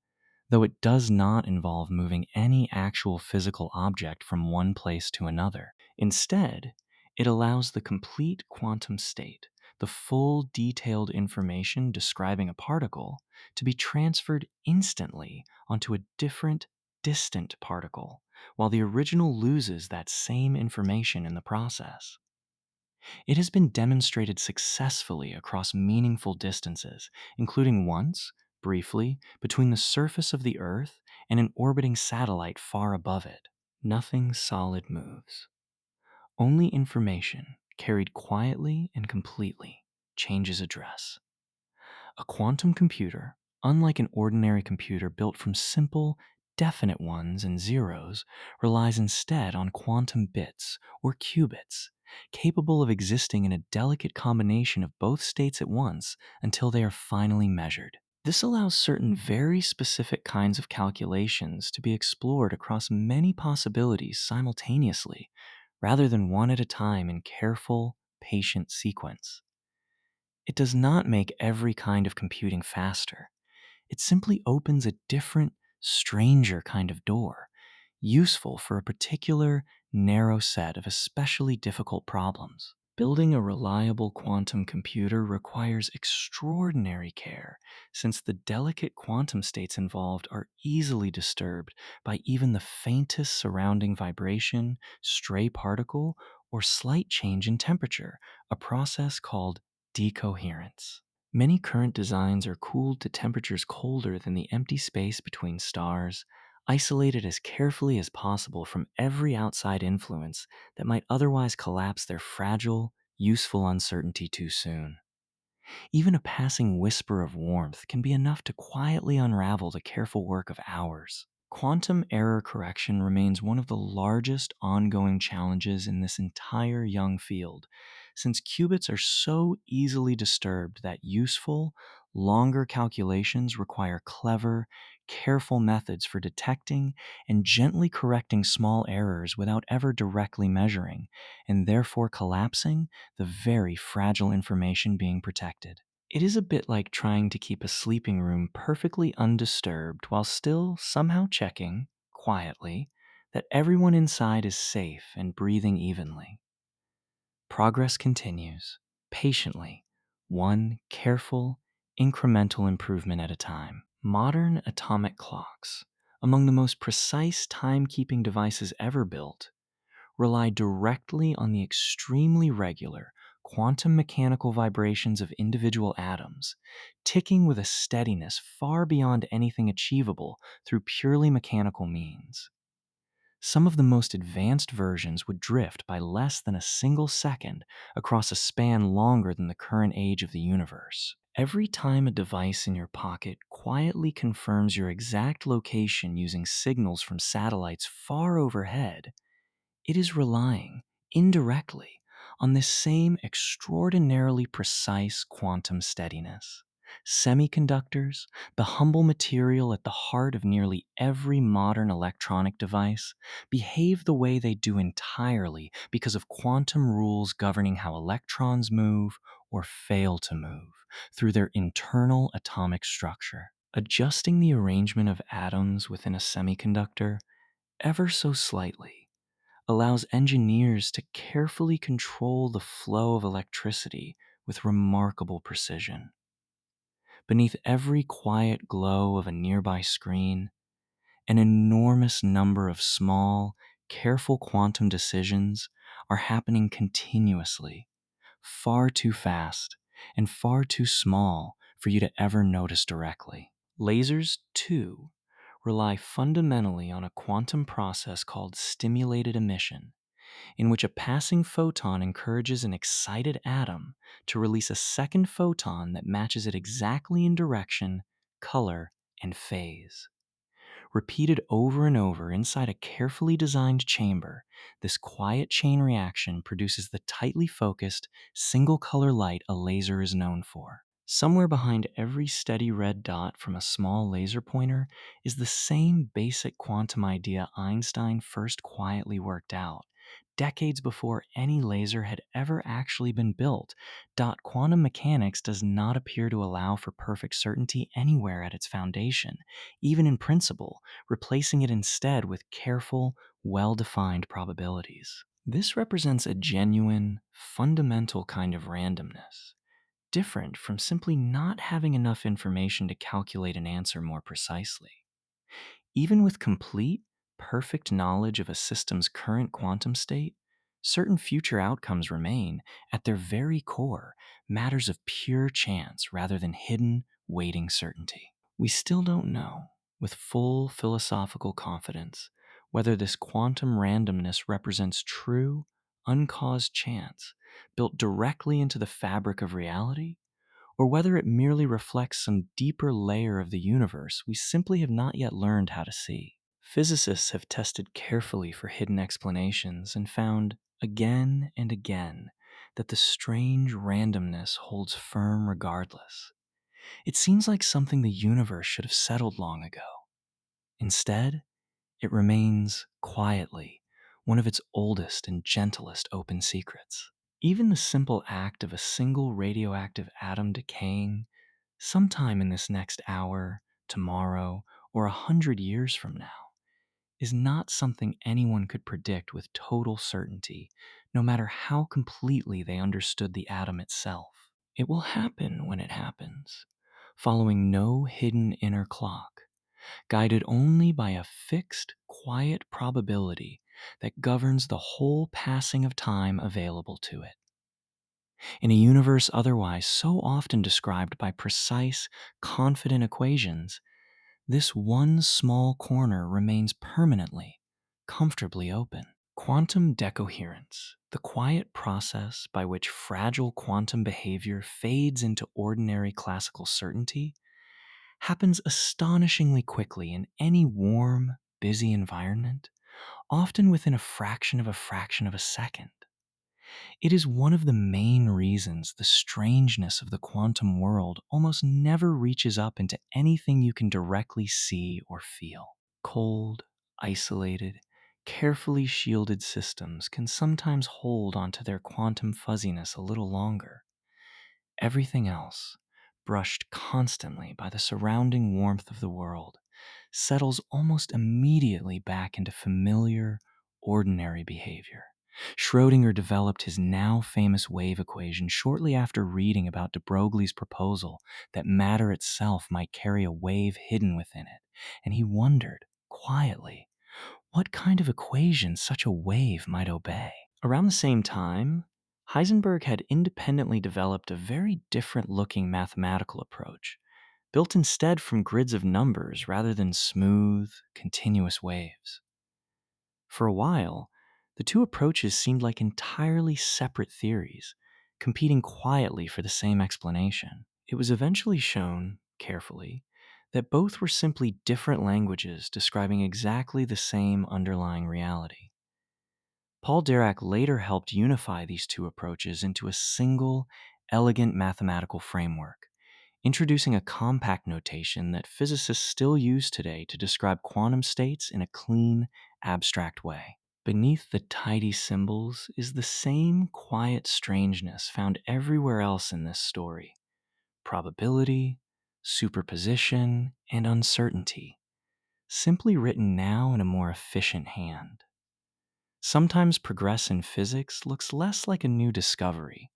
though it does not involve moving any actual physical object from one place to another. Instead, it allows the complete quantum state, the full detailed information describing a particle to be transferred instantly onto a different, distant particle, while the original loses that same information in the process. It has been demonstrated successfully across meaningful distances, including once, briefly, between the surface of the Earth and an orbiting satellite far above it. Nothing solid moves. Only information, carried quietly and completely, changes address. A quantum computer, unlike an ordinary computer built from simple, definite ones and zeros, relies instead on quantum bits, or qubits, capable of existing in a delicate combination of both states at once until they are finally measured. This allows certain very specific kinds of calculations to be explored across many possibilities simultaneously, rather than one at a time in careful, patient sequence. It does not make every kind of computing faster. It simply opens a different, stranger kind of door, useful for a particular, narrow set of especially difficult problems. Building a reliable quantum computer requires extraordinary care, since the delicate quantum states involved are easily disturbed by even the faintest surrounding vibration, stray particle, or slight change in temperature, a process called decoherence. Many current designs are cooled to temperatures colder than the empty space between stars, isolated as carefully as possible from every outside influence that might otherwise collapse their fragile, useful uncertainty too soon. Even a passing whisper of warmth can be enough to quietly unravel the careful work of hours. Quantum error correction remains one of the largest ongoing challenges in this entire young field, since qubits are so easily disturbed that useful, longer calculations require clever, careful methods for detecting and gently correcting small errors without ever directly measuring, and therefore collapsing the very fragile information being protected. It is a bit like trying to keep a sleeping room perfectly undisturbed while still somehow checking, quietly, that everyone inside is safe and breathing evenly. Progress continues, patiently, one careful, incremental improvement at a time. Modern atomic clocks, among the most precise timekeeping devices ever built, rely directly on the extremely regular quantum mechanical vibrations of individual atoms, ticking with a steadiness far beyond anything achievable through purely mechanical means. Some of the most advanced versions would drift by less than a single second across a span longer than the current age of the universe. Every time a device in your pocket quietly confirms your exact location using signals from satellites far overhead, it is relying, indirectly, on this same extraordinarily precise quantum steadiness. Semiconductors, the humble material at the heart of nearly every modern electronic device, behave the way they do entirely because of quantum rules governing how electrons move or fail to move through their internal atomic structure. Adjusting the arrangement of atoms within a semiconductor ever so slightly allows engineers to carefully control the flow of electricity with remarkable precision. Beneath every quiet glow of a nearby screen, an enormous number of small, careful quantum decisions are happening continuously, far too fast and far too small for you to ever notice directly. Lasers, too, rely fundamentally on a quantum process called stimulated emission, in which a passing photon encourages an excited atom to release a second photon that matches it exactly in direction, color, and phase. Repeated over and over inside a carefully designed chamber, this quiet chain reaction produces the tightly focused, single color light a laser is known for. Somewhere behind every steady red dot from a small laser pointer is the same basic quantum idea Einstein first quietly worked out, decades before any laser had ever actually been built. Quantum mechanics does not appear to allow for perfect certainty anywhere at its foundation, even in principle, replacing it instead with careful, well-defined probabilities. This represents a genuine, fundamental kind of randomness, different from simply not having enough information to calculate an answer more precisely. Even with complete, perfect knowledge of a system's current quantum state, certain future outcomes remain, at their very core, matters of pure chance rather than hidden, waiting certainty. We still don't know, with full philosophical confidence, whether this quantum randomness represents true, uncaused chance built directly into the fabric of reality, or whether it merely reflects some deeper layer of the universe we simply have not yet learned how to see. Physicists have tested carefully for hidden explanations and found, again and again, that the strange randomness holds firm regardless. It seems like something the universe should have settled long ago. Instead, it remains quietly one of its oldest and gentlest open secrets. Even the simple act of a single radioactive atom decaying, sometime in this next hour, tomorrow, or 100 years from now, is not something anyone could predict with total certainty, no matter how completely they understood the atom itself. It will happen when it happens, following no hidden inner clock, guided only by a fixed, quiet probability that governs the whole passing of time available to it. In a universe otherwise so often described by precise, confident equations, this one small corner remains permanently, comfortably open. Quantum decoherence, the quiet process by which fragile quantum behavior fades into ordinary classical certainty, happens astonishingly quickly in any warm, busy environment, often within a fraction of a second. It is one of the main reasons the strangeness of the quantum world almost never reaches up into anything you can directly see or feel. Cold, isolated, carefully shielded systems can sometimes hold onto their quantum fuzziness a little longer. Everything else, brushed constantly by the surrounding warmth of the world, settles almost immediately back into familiar, ordinary behavior. Schrödinger developed his now famous wave equation shortly after reading about de Broglie's proposal that matter itself might carry a wave hidden within it, and he wondered, quietly, what kind of equation such a wave might obey. Around the same time, Heisenberg had independently developed a very different looking mathematical approach, built instead from grids of numbers rather than smooth, continuous waves. For a while, the two approaches seemed like entirely separate theories, competing quietly for the same explanation. It was eventually shown, carefully, that both were simply different languages describing exactly the same underlying reality. Paul Dirac later helped unify these two approaches into a single, elegant mathematical framework, introducing a compact notation that physicists still use today to describe quantum states in a clean, abstract way. Beneath the tidy symbols is the same quiet strangeness found everywhere else in this story: probability, superposition, and uncertainty, simply written now in a more efficient hand. Sometimes progress in physics looks less like a new discovery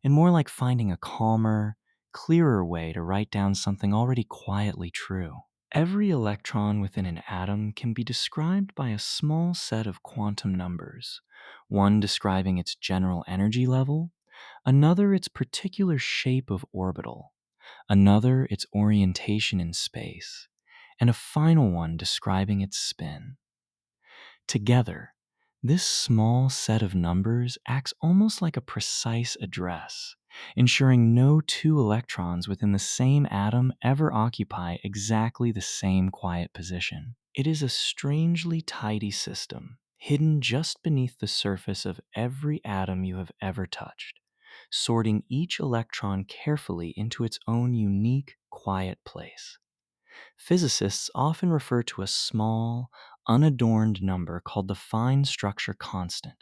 and more like finding a calmer, clearer way to write down something already quietly true. Every electron within an atom can be described by a small set of quantum numbers, one describing its general energy level, another its particular shape of orbital, another its orientation in space, and a final one describing its spin. Together, this small set of numbers acts almost like a precise address, ensuring no two electrons within the same atom ever occupy exactly the same quiet position. It is a strangely tidy system, hidden just beneath the surface of every atom you have ever touched, sorting each electron carefully into its own unique, quiet place. Physicists often refer to a small, unadorned number called the fine structure constant,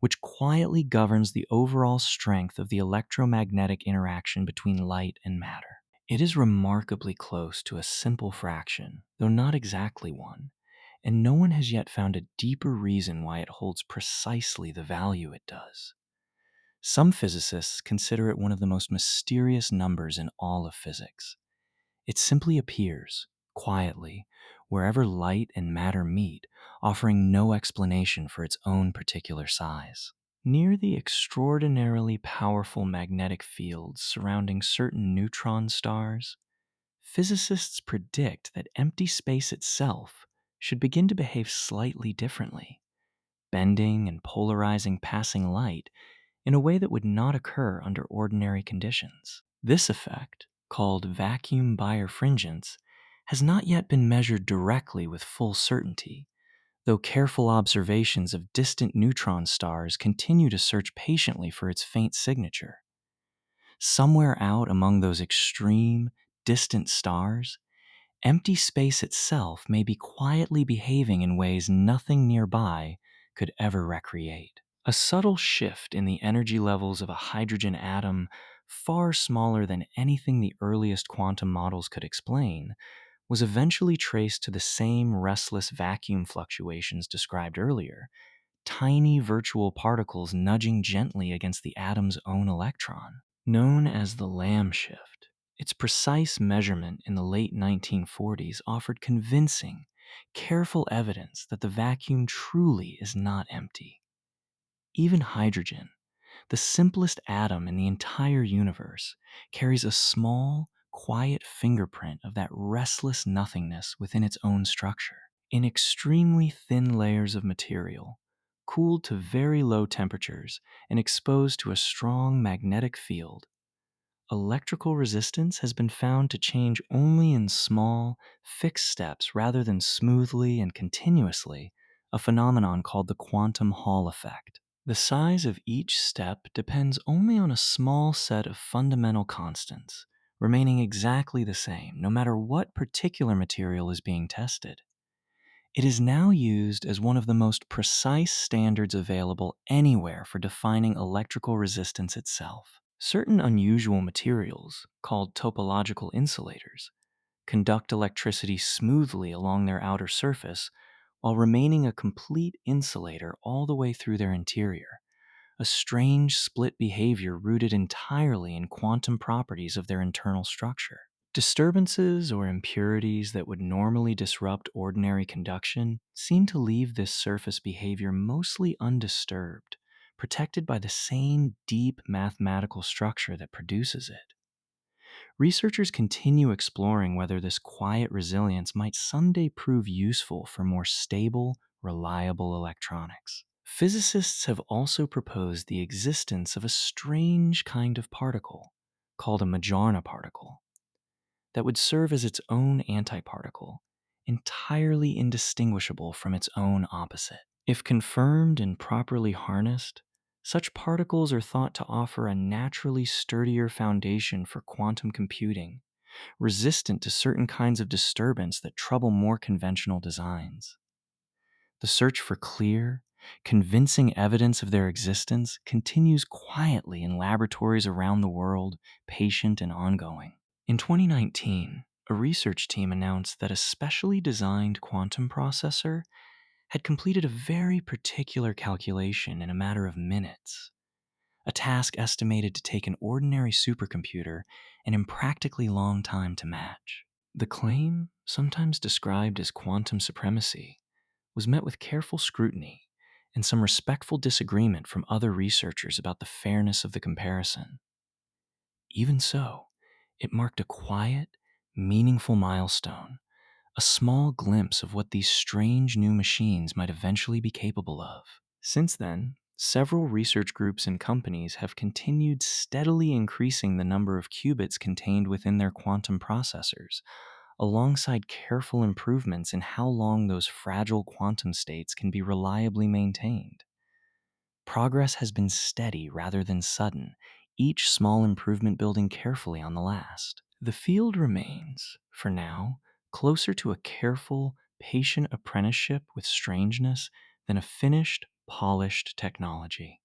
which quietly governs the overall strength of the electromagnetic interaction between light and matter. It is remarkably close to a simple fraction, though not exactly one, and no one has yet found a deeper reason why it holds precisely the value it does. Some physicists consider it one of the most mysterious numbers in all of physics. It simply appears, quietly, wherever light and matter meet, offering no explanation for its own particular size. Near the extraordinarily powerful magnetic fields surrounding certain neutron stars, physicists predict that empty space itself should begin to behave slightly differently, bending and polarizing passing light in a way that would not occur under ordinary conditions. This effect, called vacuum birefringence, has not yet been measured directly with full certainty, though careful observations of distant neutron stars continue to search patiently for its faint signature. Somewhere out among those extreme, distant stars, empty space itself may be quietly behaving in ways nothing nearby could ever recreate. A subtle shift in the energy levels of a hydrogen atom, far smaller than anything the earliest quantum models could explain, was eventually traced to the same restless vacuum fluctuations described earlier, tiny virtual particles nudging gently against the atom's own electron. Known as the Lamb shift, its precise measurement in the late 1940s offered convincing, careful evidence that the vacuum truly is not empty. Even hydrogen, the simplest atom in the entire universe, carries a small, quiet fingerprint of that restless nothingness within its own structure. In extremely thin layers of material, cooled to very low temperatures and exposed to a strong magnetic field, electrical resistance has been found to change only in small, fixed steps rather than smoothly and continuously, a phenomenon called the quantum Hall effect. The size of each step depends only on a small set of fundamental constants, remaining exactly the same no matter what particular material is being tested. It is now used as one of the most precise standards available anywhere for defining electrical resistance itself. Certain unusual materials, called topological insulators, conduct electricity smoothly along their outer surface while remaining a complete insulator all the way through their interior, a strange split behavior rooted entirely in quantum properties of their internal structure. Disturbances or impurities that would normally disrupt ordinary conduction seem to leave this surface behavior mostly undisturbed, protected by the same deep mathematical structure that produces it. Researchers continue exploring whether this quiet resilience might someday prove useful for more stable, reliable electronics. Physicists have also proposed the existence of a strange kind of particle, called a Majorna particle, that would serve as its own antiparticle, entirely indistinguishable from its own opposite. If confirmed and properly harnessed, such particles are thought to offer a naturally sturdier foundation for quantum computing, resistant to certain kinds of disturbance that trouble more conventional designs. The search for clear, convincing evidence of their existence continues quietly in laboratories around the world, patient and ongoing. In 2019, a research team announced that a specially designed quantum processor had completed a very particular calculation in a matter of minutes, a task estimated to take an ordinary supercomputer an impractically long time to match. The claim, sometimes described as quantum supremacy, was met with careful scrutiny and some respectful disagreement from other researchers about the fairness of the comparison. Even so, it marked a quiet, meaningful milestone, a small glimpse of what these strange new machines might eventually be capable of. Since then, several research groups and companies have continued steadily increasing the number of qubits contained within their quantum processors, alongside careful improvements in how long those fragile quantum states can be reliably maintained. Progress has been steady rather than sudden, each small improvement building carefully on the last. The field remains, for now, closer to a careful, patient apprenticeship with strangeness than a finished, polished technology.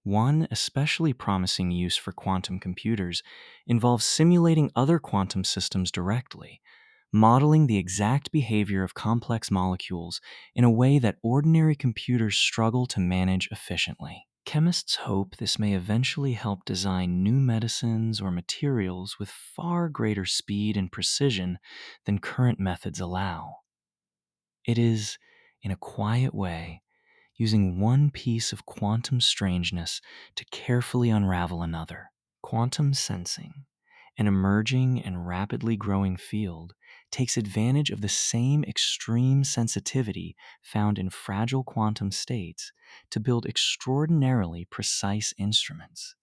One especially promising use for quantum computers involves simulating other quantum systems directly, modeling the exact behavior of complex molecules in a way that ordinary computers struggle to manage efficiently. Chemists hope this may eventually help design new medicines or materials with far greater speed and precision than current methods allow. It is, in a quiet way, using one piece of quantum strangeness to carefully unravel another. Quantum sensing, an emerging and rapidly growing field, takes advantage of the same extreme sensitivity found in fragile quantum states to build extraordinarily precise instruments.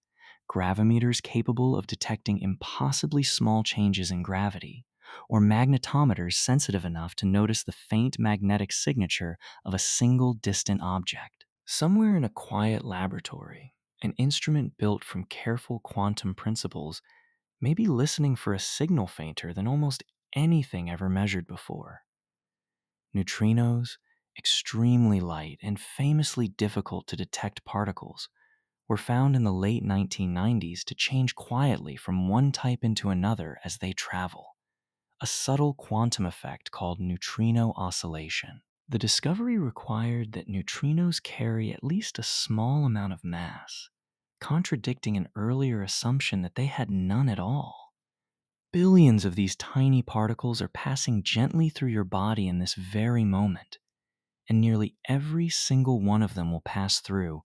Gravimeters capable of detecting impossibly small changes in gravity, or magnetometers sensitive enough to notice the faint magnetic signature of a single distant object. Somewhere in a quiet laboratory, an instrument built from careful quantum principles may be listening for a signal fainter than almost anything ever measured before. Neutrinos, extremely light and famously difficult to detect particles, were found in the late 1990s to change quietly from one type into another as they travel, a subtle quantum effect called neutrino oscillation. The discovery required that neutrinos carry at least a small amount of mass, contradicting an earlier assumption that they had none at all. Billions of these tiny particles are passing gently through your body in this very moment, and nearly every single one of them will pass through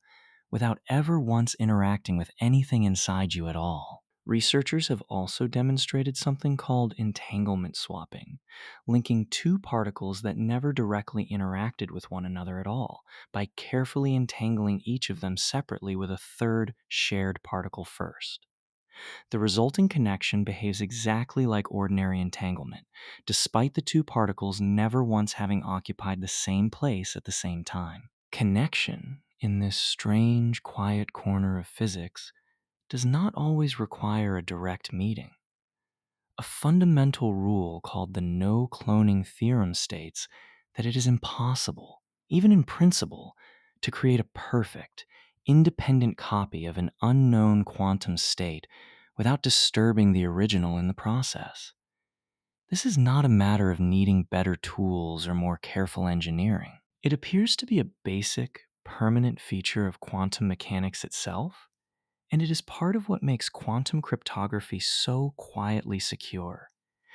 without ever once interacting with anything inside you at all. Researchers have also demonstrated something called entanglement swapping, linking two particles that never directly interacted with one another at all by carefully entangling each of them separately with a third shared particle first. The resulting connection behaves exactly like ordinary entanglement, despite the two particles never once having occupied the same place at the same time. Connection, in this strange, quiet corner of physics, does not always require a direct meeting. A fundamental rule called the no cloning theorem states that it is impossible, even in principle, to create a perfect, independent copy of an unknown quantum state without disturbing the original in the process. This is not a matter of needing better tools or more careful engineering. It appears to be a basic, permanent feature of quantum mechanics itself, and it is part of what makes quantum cryptography so quietly secure,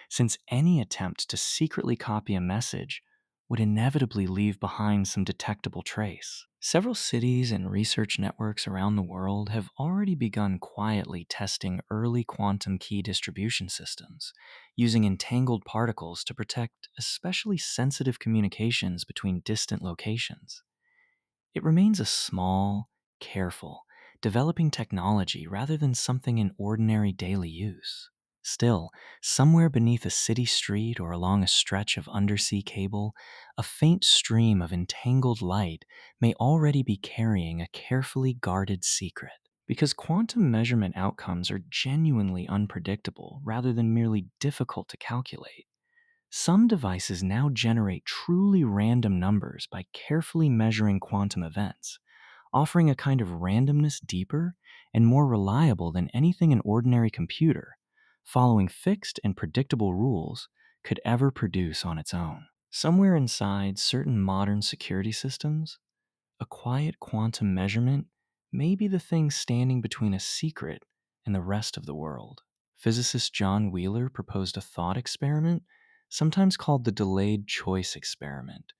since any attempt to secretly copy a message would inevitably leave behind some detectable trace. Several cities and research networks around the world have already begun quietly testing early quantum key distribution systems, using entangled particles to protect especially sensitive communications between distant locations. It remains a small, careful, developing technology rather than something in ordinary daily use. Still, somewhere beneath a city street or along a stretch of undersea cable, a faint stream of entangled light may already be carrying a carefully guarded secret. Because quantum measurement outcomes are genuinely unpredictable rather than merely difficult to calculate, some devices now generate truly random numbers by carefully measuring quantum events, offering a kind of randomness deeper and more reliable than anything an ordinary computer, following fixed and predictable rules, could ever produce on its own. Somewhere inside certain modern security systems, a quiet quantum measurement may be the thing standing between a secret and the rest of the world. Physicist John Wheeler proposed a thought experiment, sometimes called the delayed choice experiment,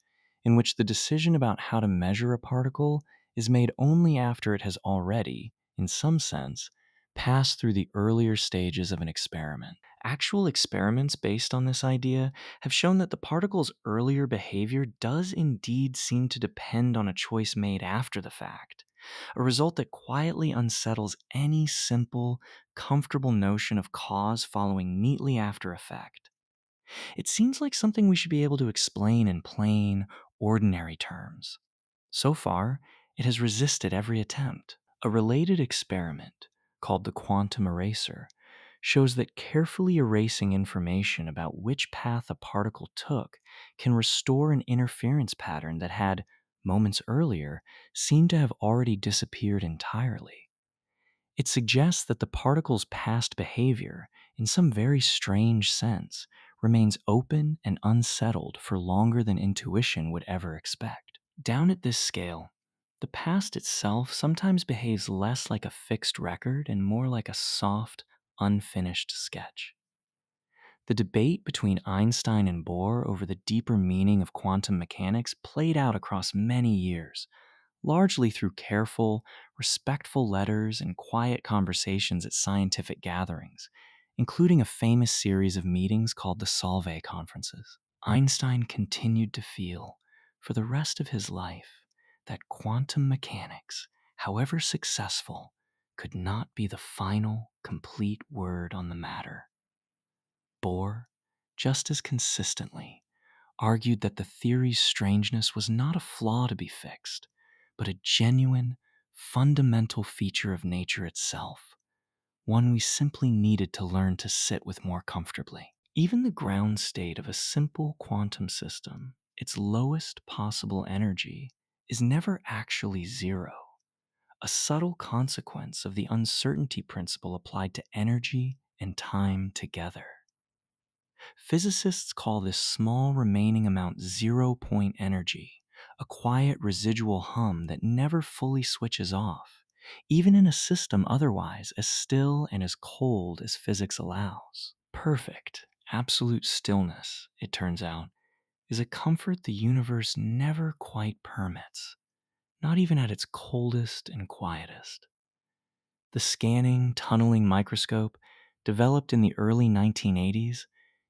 in which the decision about how to measure a particle is made only after it has already, in some sense, passed through the earlier stages of an experiment. Actual experiments based on this idea have shown that the particle's earlier behavior does indeed seem to depend on a choice made after the fact, a result that quietly unsettles any simple, comfortable notion of cause following neatly after effect. It seems like something we should be able to explain in plain, ordinary terms. So far, it has resisted every attempt. A related experiment, called the quantum eraser, shows that carefully erasing information about which path a particle took can restore an interference pattern that had, moments earlier, seemed to have already disappeared entirely. It suggests that the particle's past behavior, in some very strange sense, remains open and unsettled for longer than intuition would ever expect. Down at this scale, The past itself sometimes behaves less like a fixed record and more like a soft, unfinished sketch. The debate between Einstein and Bohr over the deeper meaning of quantum mechanics played out across many years, largely through careful, respectful letters and quiet conversations at scientific gatherings, including a famous series of meetings called the Solvay Conferences. Einstein continued to feel, for the rest of his life, that quantum mechanics, however successful, could not be the final, complete word on the matter. Bohr, just as consistently, argued that the theory's strangeness was not a flaw to be fixed, but a genuine, fundamental feature of nature itself, one we simply needed to learn to sit with more comfortably. Even the ground state of a simple quantum system, its lowest possible energy, is never actually zero, a subtle consequence of the uncertainty principle applied to energy and time together. Physicists call this small remaining amount zero-point energy, a quiet residual hum that never fully switches off, even in a system otherwise as still and as cold as physics allows. Perfect, absolute stillness, it turns out, is a comfort the universe never quite permits, not even at its coldest and quietest. The scanning, tunneling microscope, developed in the early 1980s,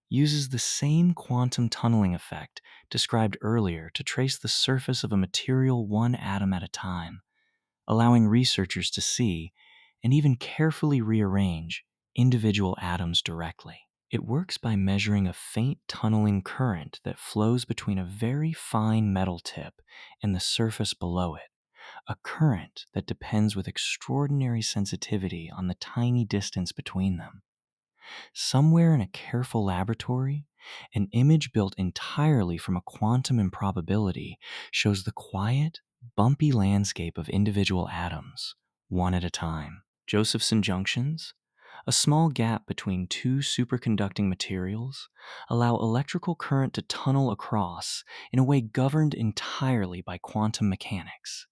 uses the same quantum tunneling effect described earlier to trace the surface of a material one atom at a time, allowing researchers to see and even carefully rearrange individual atoms directly. It works by measuring a faint tunneling current that flows between a very fine metal tip and the surface below it, a current that depends with extraordinary sensitivity on the tiny distance between them. Somewhere in a careful laboratory, an image built entirely from a quantum improbability shows the quiet, bumpy landscape of individual atoms, one at a time. Josephson junctions, a small gap between two superconducting materials, allow electrical current to tunnel across in a way governed entirely by quantum mechanics,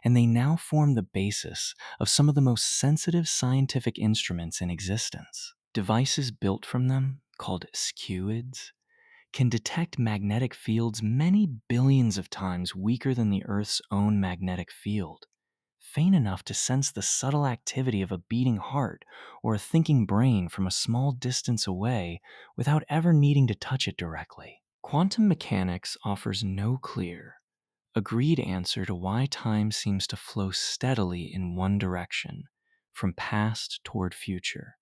and they now form the basis of some of the most sensitive scientific instruments in existence. Devices built from them, called skewids, can detect magnetic fields many billions of times weaker than the Earth's own magnetic field, faint enough to sense the subtle activity of a beating heart or a thinking brain from a small distance away without ever needing to touch it directly. Quantum mechanics offers no clear, agreed answer to why time seems to flow steadily in one direction, from past toward future,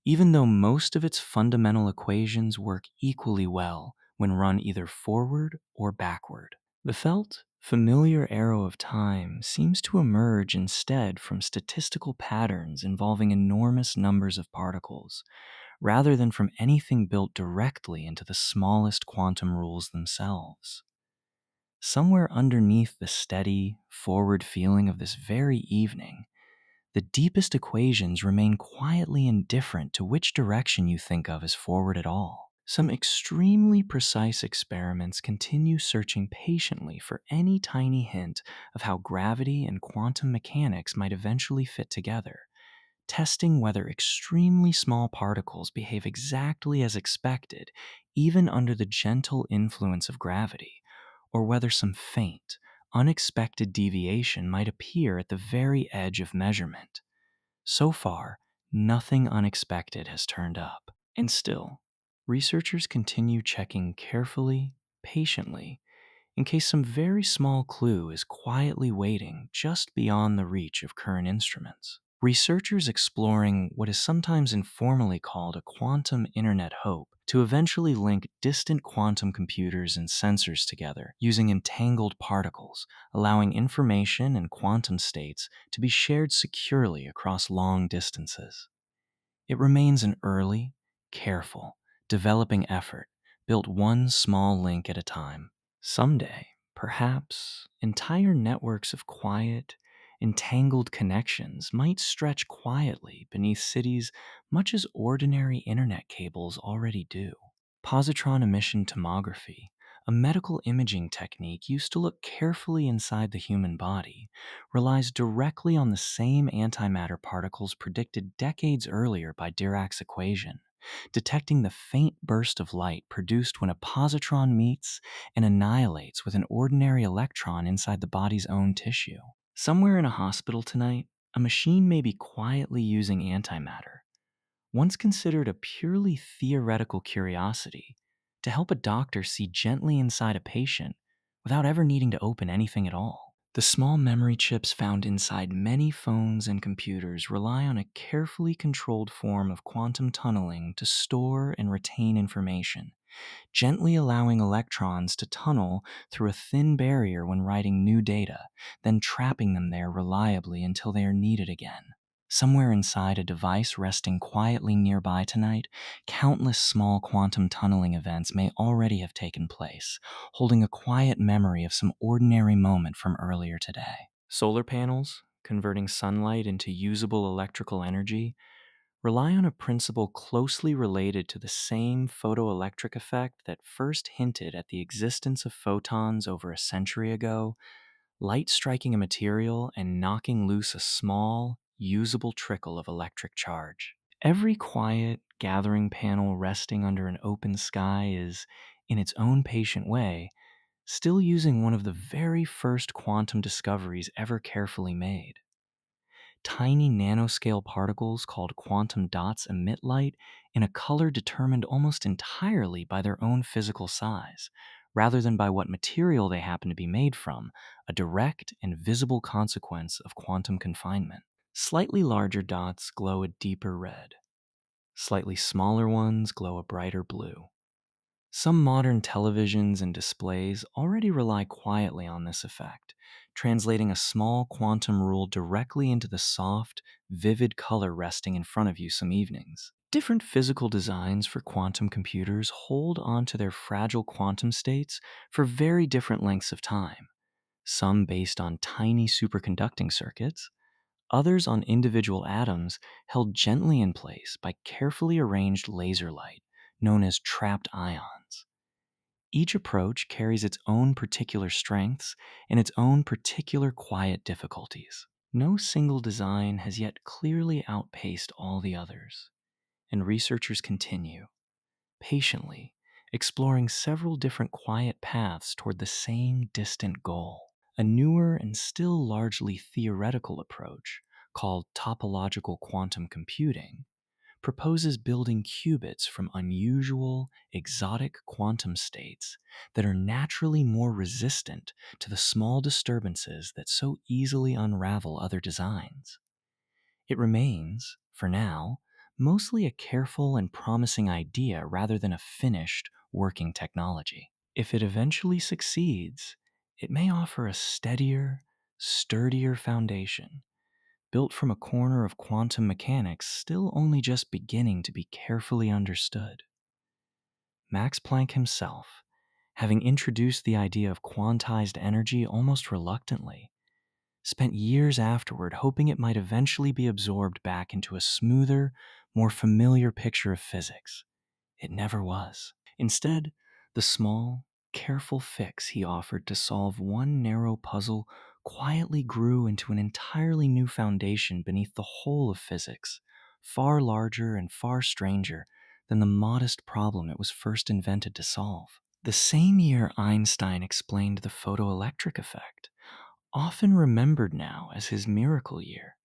even though most of its fundamental equations work equally well when run either forward or backward. The felt, familiar arrow of time seems to emerge instead from statistical patterns involving enormous numbers of particles, rather than from anything built directly into the smallest quantum rules themselves. Somewhere underneath the steady, forward feeling of this very evening, the deepest equations remain quietly indifferent to which direction you think of as forward at all. Some extremely precise experiments continue searching patiently for any tiny hint of how gravity and quantum mechanics might eventually fit together, testing whether extremely small particles behave exactly as expected, even under the gentle influence of gravity, or whether some faint, unexpected deviation might appear at the very edge of measurement. So far, nothing unexpected has turned up. And still, researchers continue checking carefully, patiently, in case some very small clue is quietly waiting just beyond the reach of current instruments. Researchers exploring what is sometimes informally called a quantum internet hope to eventually link distant quantum computers and sensors together using entangled particles, allowing information and quantum states to be shared securely across long distances. It remains an early, careful, developing effort, built one small link at a time. Someday, perhaps, entire networks of quiet, entangled connections might stretch quietly beneath cities much as ordinary internet cables already do. Positron emission tomography, A medical imaging technique used to look carefully inside the human body, relies directly on the same antimatter particles predicted decades earlier by Dirac's equation, detecting the faint burst of light produced when a positron meets and annihilates with an ordinary electron inside the body's own tissue. Somewhere in a hospital tonight, a machine may be quietly using antimatter, once considered a purely theoretical curiosity, to help a doctor see gently inside a patient without ever needing to open anything at all. The small memory chips found inside many phones and computers rely on a carefully controlled form of quantum tunneling to store and retain information, gently allowing electrons to tunnel through a thin barrier when writing new data, then trapping them there reliably until they are needed again. Somewhere inside a device resting quietly nearby tonight, countless small quantum tunneling events may already have taken place, holding a quiet memory of some ordinary moment from earlier today. Solar panels, converting sunlight into usable electrical energy, rely on a principle closely related to the same photoelectric effect that first hinted at the existence of photons over a century ago, light striking a material and knocking loose a small, usable trickle of electric charge. Every quiet, gathering panel resting under an open sky is, in its own patient way, still using one of the very first quantum discoveries ever carefully made. Tiny nanoscale particles called quantum dots emit light in a color determined almost entirely by their own physical size, rather than by what material they happen to be made from, a direct and visible consequence of quantum confinement. Slightly larger dots glow a deeper red. Slightly smaller ones glow a brighter blue. Some modern televisions and displays already rely quietly on this effect, translating a small quantum rule directly into the soft, vivid color resting in front of you some evenings. Different physical designs for quantum computers hold onto their fragile quantum states for very different lengths of time, some based on tiny superconducting circuits, others on individual atoms held gently in place by carefully arranged laser light, known as trapped ions. Each approach carries its own particular strengths and its own particular quiet difficulties. No single design has yet clearly outpaced all the others, and researchers continue, patiently, exploring several different quiet paths toward the same distant goal. A newer and still largely theoretical approach, called topological quantum computing, proposes building qubits from unusual, exotic quantum states that are naturally more resistant to the small disturbances that so easily unravel other designs. It remains, for now, mostly a careful and promising idea rather than a finished, working technology. If it eventually succeeds, it may offer a steadier, sturdier foundation built from a corner of quantum mechanics still only just beginning to be carefully understood. Max Planck himself, having introduced the idea of quantized energy almost reluctantly, spent years afterward hoping it might eventually be absorbed back into a smoother, more familiar picture of physics. It never was. Instead, the small, careful fix he offered to solve one narrow puzzle quietly grew into an entirely new foundation beneath the whole of physics, far larger and far stranger than the modest problem it was first invented to solve. The same year Einstein explained the photoelectric effect, often remembered now as his miracle year,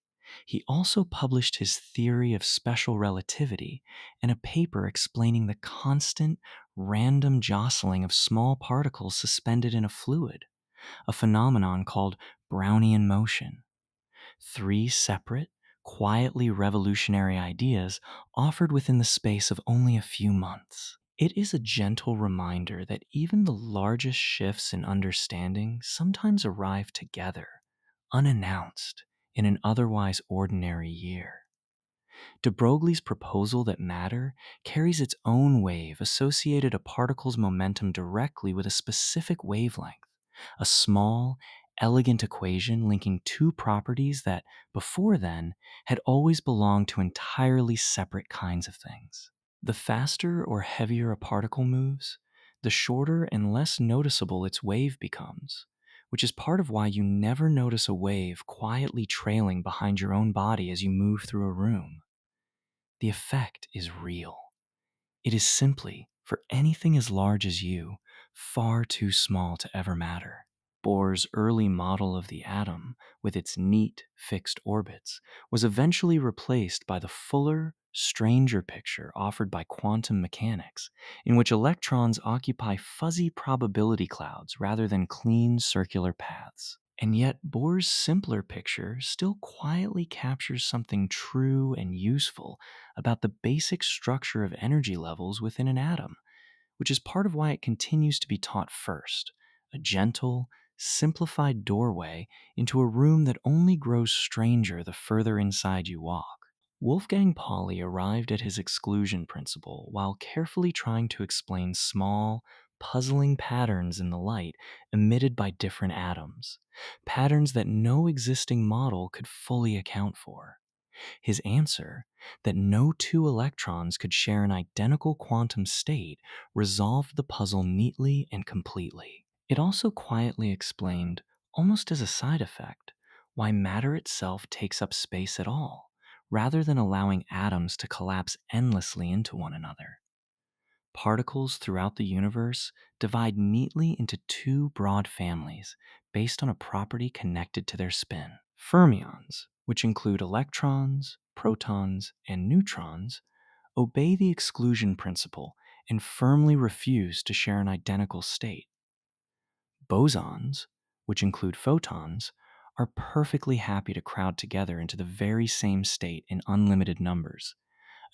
he also published his theory of special relativity in a paper explaining the constant, random jostling of small particles suspended in a fluid, a phenomenon called Brownian motion. Three separate, quietly revolutionary ideas offered within the space of only a few months. It is a gentle reminder that even the largest shifts in understanding sometimes arrive together, unannounced, in an otherwise ordinary year. De Broglie's proposal that matter carries its own wave associated a particle's momentum directly with a specific wavelength, a small, elegant equation linking two properties that, before then, had always belonged to entirely separate kinds of things. The faster or heavier a particle moves, the shorter and less noticeable its wave becomes, which is part of why you never notice a wave quietly trailing behind your own body as you move through a room. The effect is real. It is simply, for anything as large as you, far too small to ever matter. Bohr's early model of the atom, with its neat, fixed orbits, was eventually replaced by the fuller, stranger picture offered by quantum mechanics, in which electrons occupy fuzzy probability clouds rather than clean circular paths. And yet, Bohr's simpler picture still quietly captures something true and useful about the basic structure of energy levels within an atom, which is part of why it continues to be taught first, a gentle, simplified doorway into a room that only grows stranger the further inside you walk. Wolfgang Pauli arrived at his exclusion principle while carefully trying to explain small, puzzling patterns in the light emitted by different atoms, patterns that no existing model could fully account for. His answer, that no two electrons could share an identical quantum state, resolved the puzzle neatly and completely. It also quietly explained, almost as a side effect, why matter itself takes up space at all, rather than allowing atoms to collapse endlessly into one another. Particles throughout the universe divide neatly into two broad families based on a property connected to their spin. Fermions, which include electrons, protons, and neutrons, obey the exclusion principle and firmly refuse to share an identical state. Bosons, which include photons, are perfectly happy to crowd together into the very same state in unlimited numbers,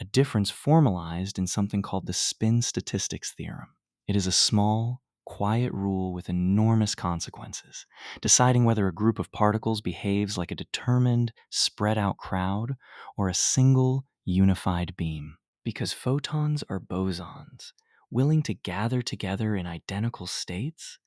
a difference formalized in something called the spin statistics theorem. It is a small, quiet rule with enormous consequences, deciding whether a group of particles behaves like a determined, spread out crowd or a single, unified beam. Because photons are bosons, willing to gather together in identical states,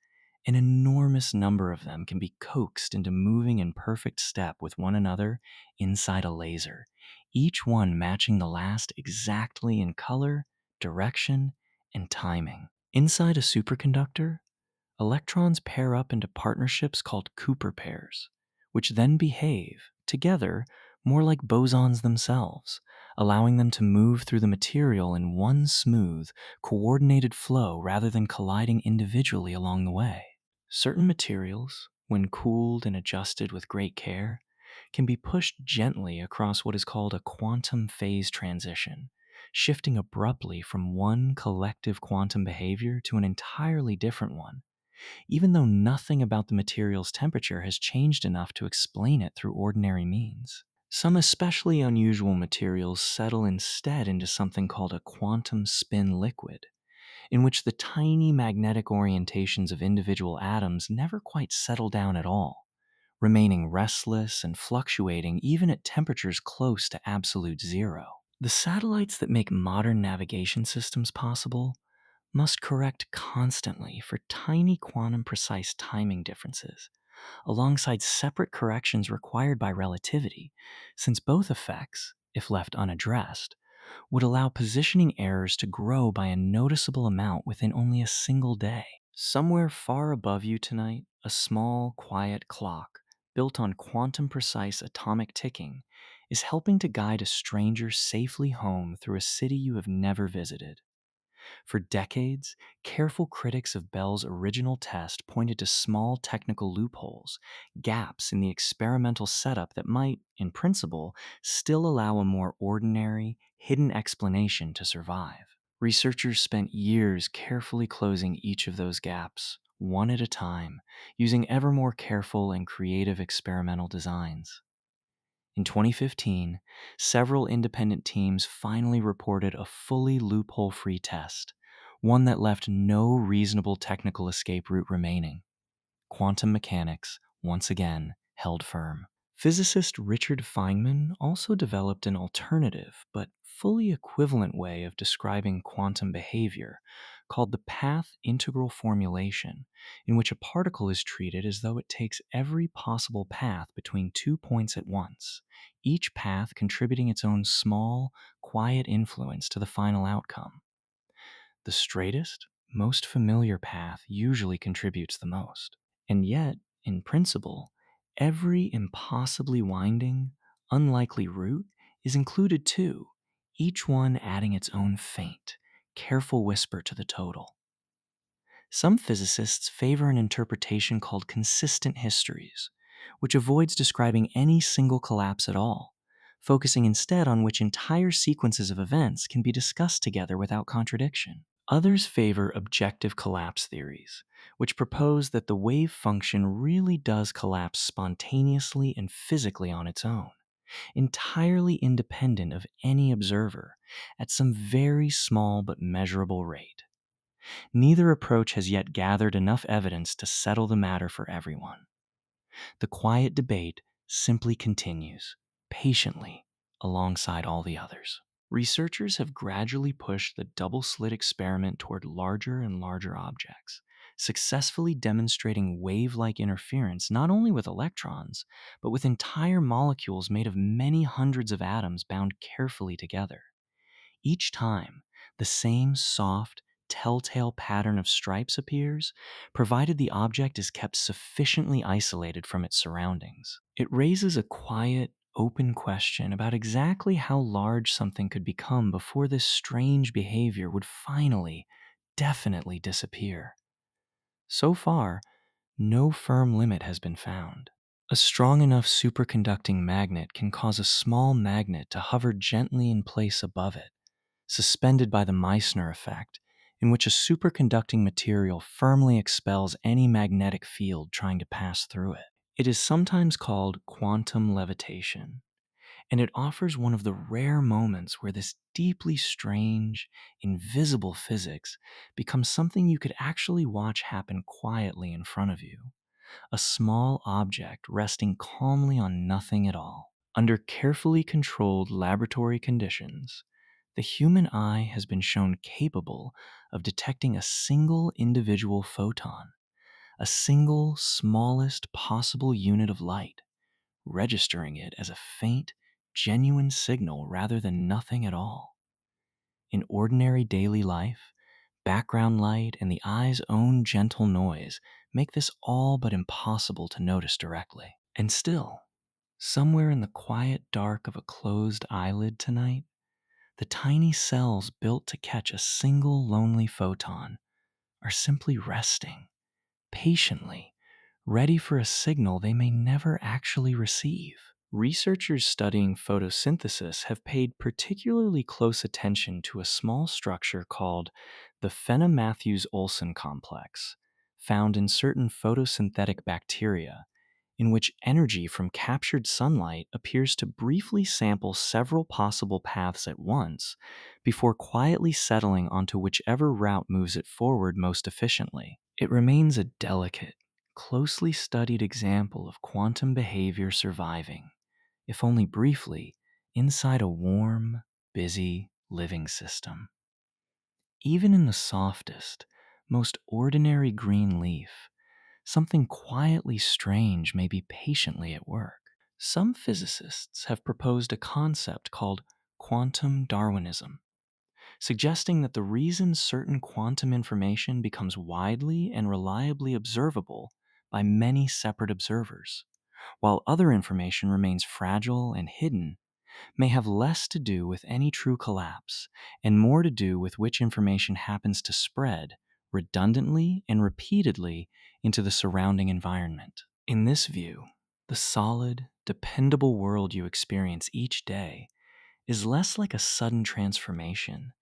an enormous number of them can be coaxed into moving in perfect step with one another inside a laser, each one matching the last exactly in color, direction, and timing. Inside a superconductor, electrons pair up into partnerships called Cooper pairs, which then behave, together, more like bosons themselves, allowing them to move through the material in one smooth, coordinated flow rather than colliding individually along the way. Certain materials, when cooled and adjusted with great care, can be pushed gently across what is called a quantum phase transition, shifting abruptly from one collective quantum behavior to an entirely different one, even though nothing about the material's temperature has changed enough to explain it through ordinary means. Some especially unusual materials settle instead into something called a quantum spin liquid, in which the tiny magnetic orientations of individual atoms never quite settle down at all, remaining restless and fluctuating even at temperatures close to absolute zero. The satellites that make modern navigation systems possible must correct constantly for tiny quantum precise timing differences, alongside separate corrections required by relativity, since both effects, if left unaddressed, would allow positioning errors to grow by a noticeable amount within only a single day. Somewhere far above you tonight, a small, quiet clock, built on quantum precise atomic ticking, is helping to guide a stranger safely home through a city you have never visited. For decades, careful critics of Bell's original test pointed to small technical loopholes, gaps in the experimental setup that might, in principle, still allow a more ordinary, hidden explanation to survive. Researchers spent years carefully closing each of those gaps, one at a time, using ever more careful and creative experimental designs. In 2015, several independent teams finally reported a fully loophole-free test, one that left no reasonable technical escape route remaining. Quantum mechanics, once again, held firm. Physicist Richard Feynman also developed an alternative but fully equivalent way of describing quantum behavior called the path integral formulation, in which a particle is treated as though it takes every possible path between 2 points at once, each path contributing its own small, quiet influence to the final outcome. The straightest, most familiar path usually contributes the most. And yet, in principle, every impossibly winding, unlikely route is included too, each one adding its own faint, careful whisper to the total. Some physicists favor an interpretation called consistent histories, which avoids describing any single collapse at all, focusing instead on which entire sequences of events can be discussed together without contradiction. Others favor objective collapse theories, which propose that the wave function really does collapse spontaneously and physically on its own, entirely independent of any observer, at some very small but measurable rate. Neither approach has yet gathered enough evidence to settle the matter for everyone. The quiet debate simply continues, patiently, alongside all the others. Researchers have gradually pushed the double slit experiment toward larger and larger objects, successfully demonstrating wave-like interference not only with electrons, but with entire molecules made of many hundreds of atoms bound carefully together. Each time, the same soft, telltale pattern of stripes appears, provided the object is kept sufficiently isolated from its surroundings. It raises a quiet, open question about exactly how large something could become before this strange behavior would finally, definitely disappear. So far, no firm limit has been found. A strong enough superconducting magnet can cause a small magnet to hover gently in place above it, suspended by the Meissner effect, in which a superconducting material firmly expels any magnetic field trying to pass through it. It is sometimes called quantum levitation, and it offers one of the rare moments where this deeply strange, invisible physics becomes something you could actually watch happen quietly in front of you. A small object resting calmly on nothing at all. Under carefully controlled laboratory conditions, the human eye has been shown capable of detecting a single individual photon, a single smallest possible unit of light, registering it as a faint, genuine signal rather than nothing at all. In ordinary daily life, background light and the eye's own gentle noise make this all but impossible to notice directly. And still, somewhere in the quiet dark of a closed eyelid tonight, the tiny cells built to catch a single lonely photon are simply resting, patiently, ready for a signal they may never actually receive. Researchers studying photosynthesis have paid particularly close attention to a small structure called the Fenner-Matthews-Olson complex, found in certain photosynthetic bacteria, in which energy from captured sunlight appears to briefly sample several possible paths at once before quietly settling onto whichever route moves it forward most efficiently. It remains a delicate, closely studied example of quantum behavior surviving, if only briefly, inside a warm, busy living system. Even in the softest, most ordinary green leaf, something quietly strange may be patiently at work. Some physicists have proposed a concept called quantum Darwinism, suggesting that the reason certain quantum information becomes widely and reliably observable by many separate observers, while other information remains fragile and hidden, may have less to do with any true collapse and more to do with which information happens to spread redundantly and repeatedly into the surrounding environment. In this view, the solid, dependable world you experience each day is less like a sudden transformation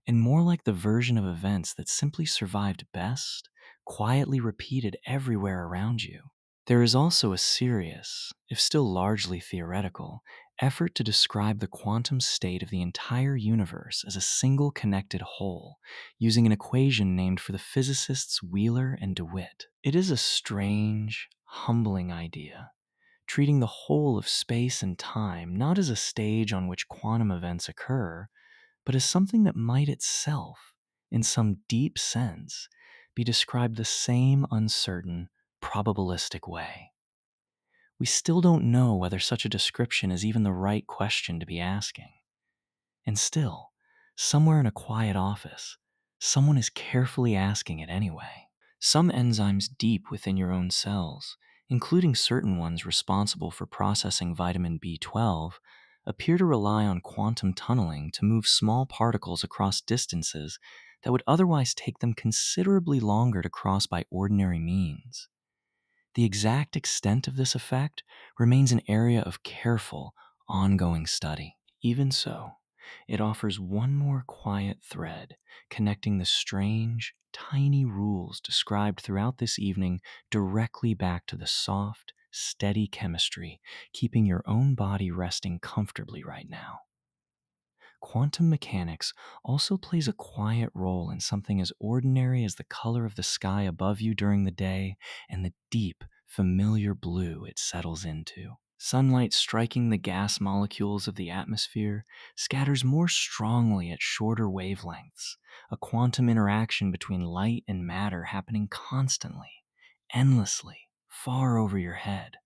and more like the version of events that simply survived best, quietly repeated everywhere around you. There is also a serious, if still largely theoretical, effort to describe the quantum state of the entire universe as a single connected whole, using an equation named for the physicists Wheeler and DeWitt. It is a strange, humbling idea, treating the whole of space and time not as a stage on which quantum events occur, but as something that might itself, in some deep sense, be described the same uncertain, probabilistic way. We still don't know whether such a description is even the right question to be asking. And still, somewhere in a quiet office, Someone is carefully asking it anyway. Some enzymes deep within your own cells, including certain ones responsible for processing vitamin B12, appear to rely on quantum tunneling to move small particles across distances that would otherwise take them considerably longer to cross by ordinary means. The exact extent of this effect remains an area of careful, ongoing study. Even so, it offers one more quiet thread connecting the strange, tiny rules described throughout this evening directly back to the soft, steady chemistry keeping your own body resting comfortably right now. Quantum mechanics also plays a quiet role in something as ordinary as the color of the sky above you during the day and the deep, familiar blue it settles into. Sunlight striking the gas molecules of the atmosphere scatters more strongly at shorter wavelengths, a quantum interaction between light and matter happening constantly, endlessly, far over your head.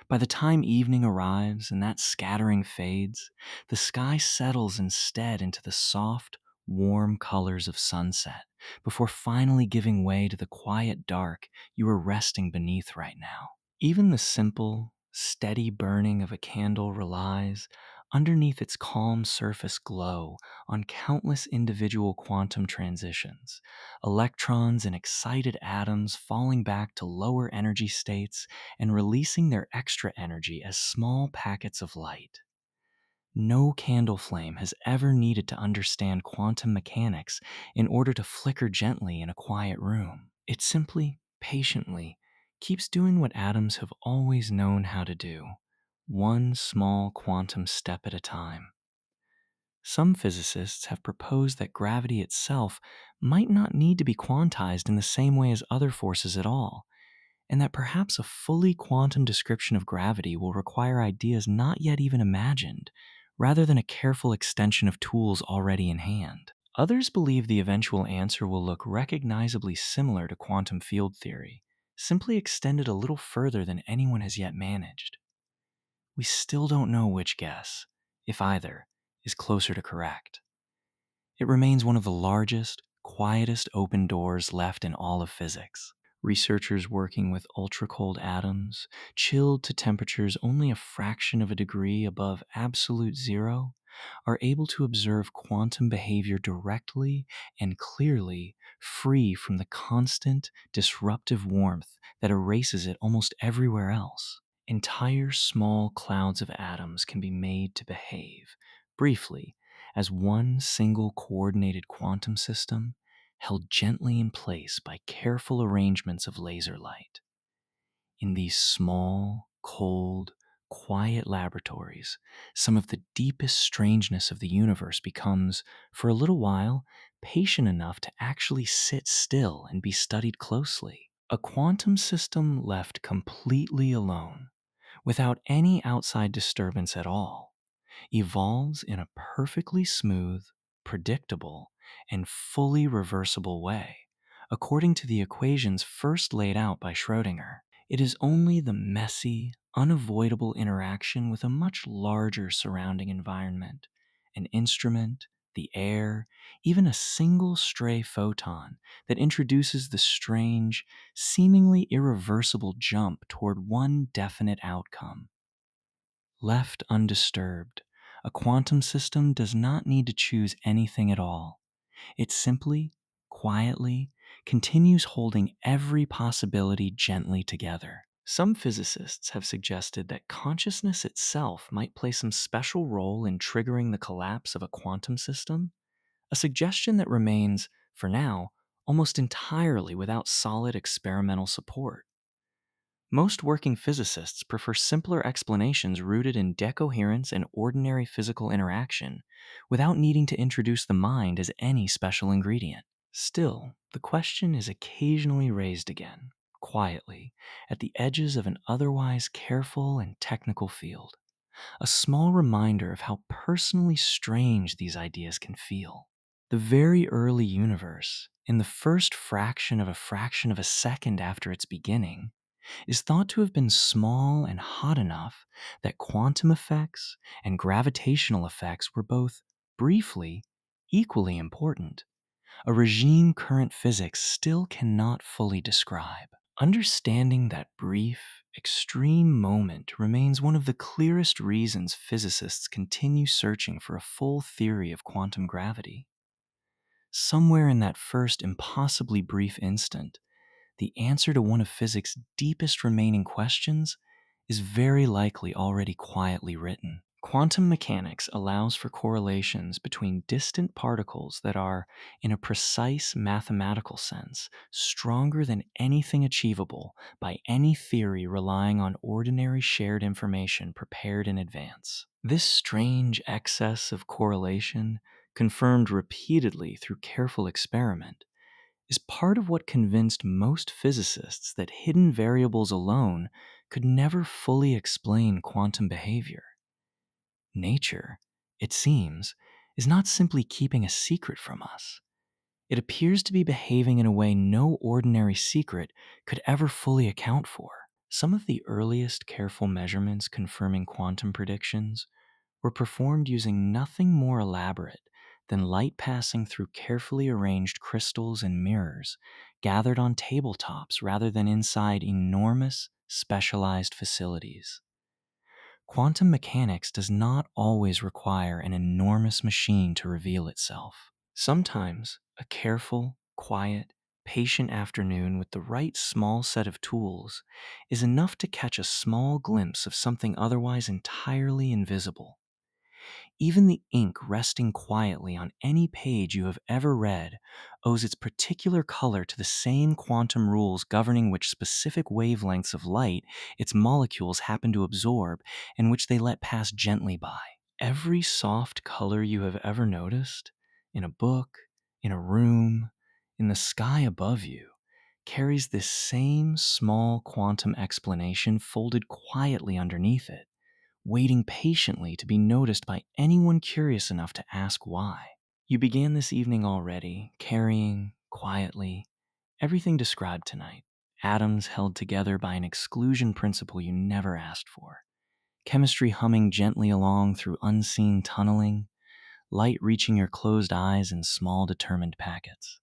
By the time evening arrives and that scattering fades, the sky settles instead into the soft, warm colors of sunset before finally giving way to the quiet dark you are resting beneath right now. Even the simple, steady burning of a candle relies, underneath its calm surface glow, on countless individual quantum transitions, electrons and excited atoms falling back to lower energy states and releasing their extra energy as small packets of light. No candle flame has ever needed to understand quantum mechanics in order to flicker gently in a quiet room. It simply, patiently, keeps doing what atoms have always known how to do, one small quantum step at a time. Some physicists have proposed that gravity itself might not need to be quantized in the same way as other forces at all, and that perhaps a fully quantum description of gravity will require ideas not yet even imagined, rather than a careful extension of tools already in hand. Others believe the eventual answer will look recognizably similar to quantum field theory, simply extended a little further than anyone has yet managed. We still don't know which guess, if either, is closer to correct. It remains one of the largest, quietest open doors left in all of physics. Researchers working with ultra-cold atoms, chilled to temperatures only a fraction of a degree above absolute zero, are able to observe quantum behavior directly and clearly, free from the constant, disruptive warmth that erases it almost everywhere else. Entire small clouds of atoms can be made to behave, briefly, as one single coordinated quantum system held gently in place by careful arrangements of laser light. In these small, cold, quiet laboratories, some of the deepest strangeness of the universe becomes, for a little while, patient enough to actually sit still and be studied closely. A quantum system left completely alone, without any outside disturbance at all, evolves in a perfectly smooth, predictable, and fully reversible way, according to the equations first laid out by Schrödinger. It is only the messy, unavoidable interaction with a much larger surrounding environment, an instrument, the air, even a single stray photon, that introduces the strange, seemingly irreversible jump toward one definite outcome. Left undisturbed, a quantum system does not need to choose anything at all. It simply, quietly, continues holding every possibility gently together. Some physicists have suggested that consciousness itself might play some special role in triggering the collapse of a quantum system, a suggestion that remains, for now, almost entirely without solid experimental support. Most working physicists prefer simpler explanations rooted in decoherence and ordinary physical interaction, without needing to introduce the mind as any special ingredient. Still, the question is occasionally raised again, quietly, at the edges of an otherwise careful and technical field, a small reminder of how personally strange these ideas can feel. The very early universe, in the first fraction of a second after its beginning, is thought to have been small and hot enough that quantum effects and gravitational effects were both, briefly, equally important, a regime current physics still cannot fully describe. Understanding that brief, extreme moment remains one of the clearest reasons physicists continue searching for a full theory of quantum gravity. Somewhere in that first impossibly brief instant, the answer to one of physics' deepest remaining questions is very likely already quietly written. Quantum mechanics allows for correlations between distant particles that are, in a precise mathematical sense, stronger than anything achievable by any theory relying on ordinary shared information prepared in advance. This strange excess of correlation, confirmed repeatedly through careful experiment, is part of what convinced most physicists that hidden variables alone could never fully explain quantum behavior. Nature, it seems, is not simply keeping a secret from us. It appears to be behaving in a way no ordinary secret could ever fully account for. Some of the earliest careful measurements confirming quantum predictions were performed using nothing more elaborate than light passing through carefully arranged crystals and mirrors gathered on tabletops rather than inside enormous, specialized facilities. Quantum mechanics does not always require an enormous machine to reveal itself. Sometimes, a careful, quiet, patient afternoon with the right small set of tools is enough to catch a small glimpse of something otherwise entirely invisible. Even the ink resting quietly on any page you have ever read owes its particular color to the same quantum rules governing which specific wavelengths of light its molecules happen to absorb and which they let pass gently by. Every soft color you have ever noticed, in a book, in a room, in the sky above you, carries this same small quantum explanation folded quietly underneath it, waiting patiently to be noticed by anyone curious enough to ask why. You began this evening already, carrying, quietly, everything described tonight. Atoms held together by an exclusion principle you never asked for. Chemistry humming gently along through unseen tunneling, light reaching your closed eyes in small determined packets.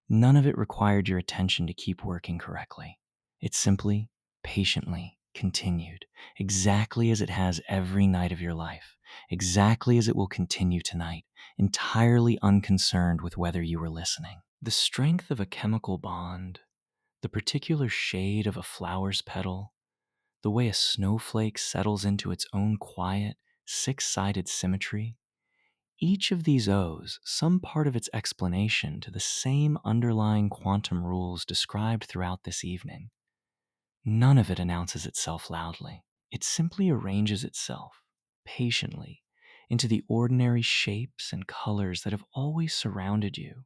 None of it required your attention to keep working correctly. It simply, patiently continued, exactly as it has every night of your life, exactly as it will continue tonight, entirely unconcerned with whether you were listening. The strength of a chemical bond, the particular shade of a flower's petal, the way a snowflake settles into its own quiet, six-sided symmetry, each of these owes some part of its explanation to the same underlying quantum rules described throughout this evening. None of it announces itself loudly. It simply arranges itself, patiently, into the ordinary shapes and colors that have always surrounded you,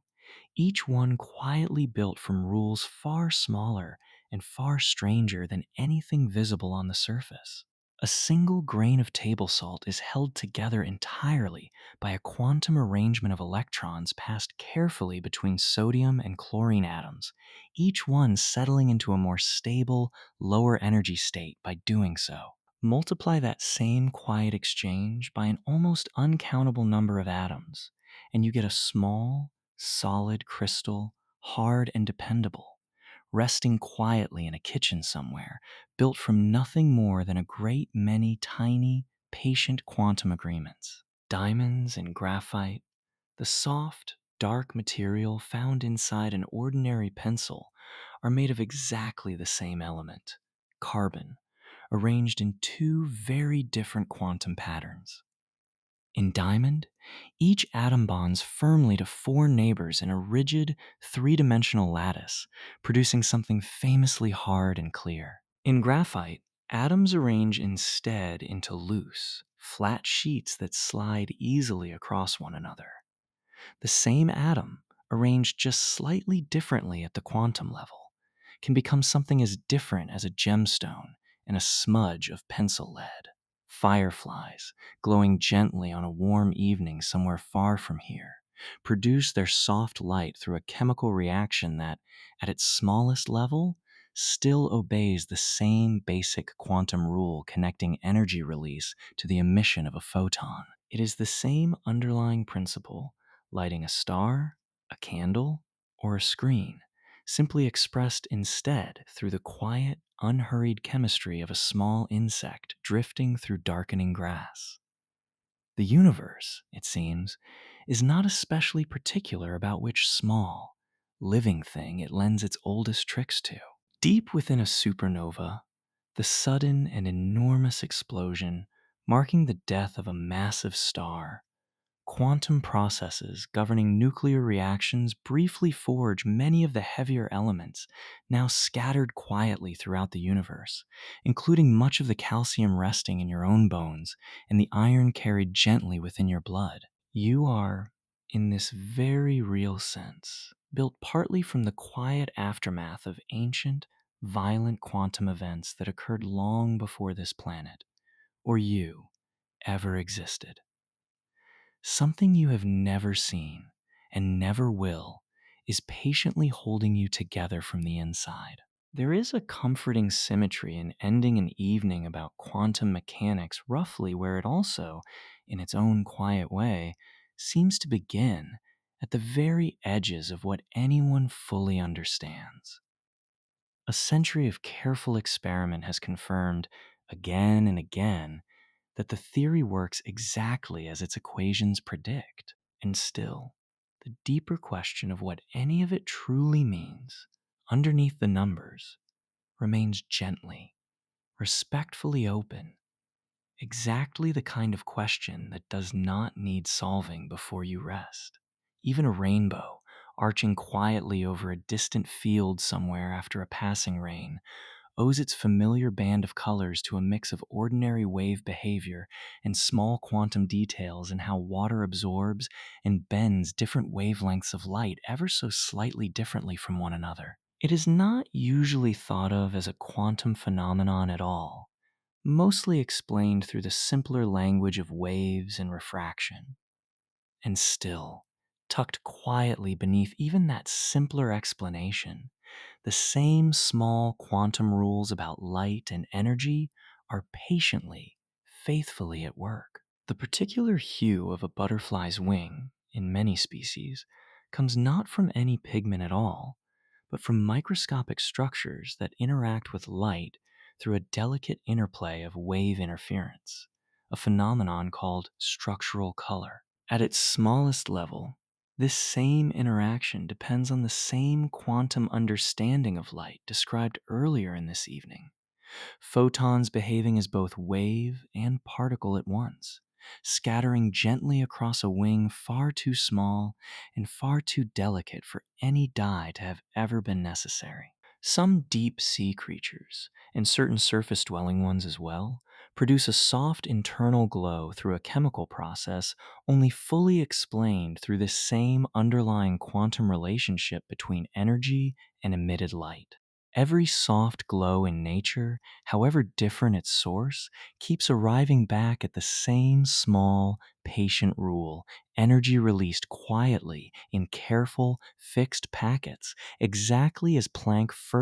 each one quietly built from rules far smaller and far stranger than anything visible on the surface. A single grain of table salt is held together entirely by a quantum arrangement of electrons passed carefully between sodium and chlorine atoms, each one settling into a more stable, lower energy state by doing so. Multiply that same quiet exchange by an almost uncountable number of atoms, and you get a small, solid crystal, hard and dependable, resting quietly in a kitchen somewhere, built from nothing more than a great many tiny, patient quantum agreements. Diamonds and graphite, the soft, dark material found inside an ordinary pencil, are made of exactly the same element, carbon, arranged in two very different quantum patterns. In diamond, each atom bonds firmly to four neighbors in a rigid, three-dimensional lattice, producing something famously hard and clear. In graphite, atoms arrange instead into loose, flat sheets that slide easily across one another. The same atom, arranged just slightly differently at the quantum level, can become something as different as a gemstone and a smudge of pencil lead. Fireflies, glowing gently on a warm evening somewhere far from here, produce their soft light through a chemical reaction that, at its smallest level, still obeys the same basic quantum rule connecting energy release to the emission of a photon. It is the same underlying principle lighting a star, a candle, or a screen, simply expressed instead through the quiet, unhurried chemistry of a small insect drifting through darkening grass. The universe, it seems, is not especially particular about which small, living thing it lends its oldest tricks to. Deep within a supernova, the sudden and enormous explosion marking the death of a massive star, quantum processes governing nuclear reactions briefly forge many of the heavier elements now scattered quietly throughout the universe, including much of the calcium resting in your own bones and the iron carried gently within your blood. You are, in this very real sense, built partly from the quiet aftermath of ancient, violent quantum events that occurred long before this planet, or you, ever existed. Something you have never seen and never will is patiently holding you together from the inside. There is a comforting symmetry in ending an evening about quantum mechanics roughly where it also, in its own quiet way, seems to begin at the very edges of what anyone fully understands. A century of careful experiment has confirmed, again and again, that the theory works exactly as its equations predict. And still, the deeper question of what any of it truly means, underneath the numbers, remains gently, respectfully open, exactly the kind of question that does not need solving before you rest. Even a rainbow, arching quietly over a distant field somewhere after a passing rain, owes its familiar band of colors to a mix of ordinary wave behavior and small quantum details in how water absorbs and bends different wavelengths of light ever so slightly differently from one another. It is not usually thought of as a quantum phenomenon at all, mostly explained through the simpler language of waves and refraction. And still, tucked quietly beneath even that simpler explanation, the same small quantum rules about light and energy are patiently, faithfully at work. The particular hue of a butterfly's wing, in many species, comes not from any pigment at all, but from microscopic structures that interact with light through a delicate interplay of wave interference, a phenomenon called structural color. At its smallest level, this same interaction depends on the same quantum understanding of light described earlier in this evening, photons behaving as both wave and particle at once, scattering gently across a wing far too small and far too delicate for any dye to have ever been necessary. Some deep sea creatures, and certain surface dwelling ones as well, produce a soft internal glow through a chemical process only fully explained through this same underlying quantum relationship between energy and emitted light. Every soft glow in nature, however different its source, keeps arriving back at the same small, patient rule: energy released quietly in careful, fixed packets, exactly as Planck first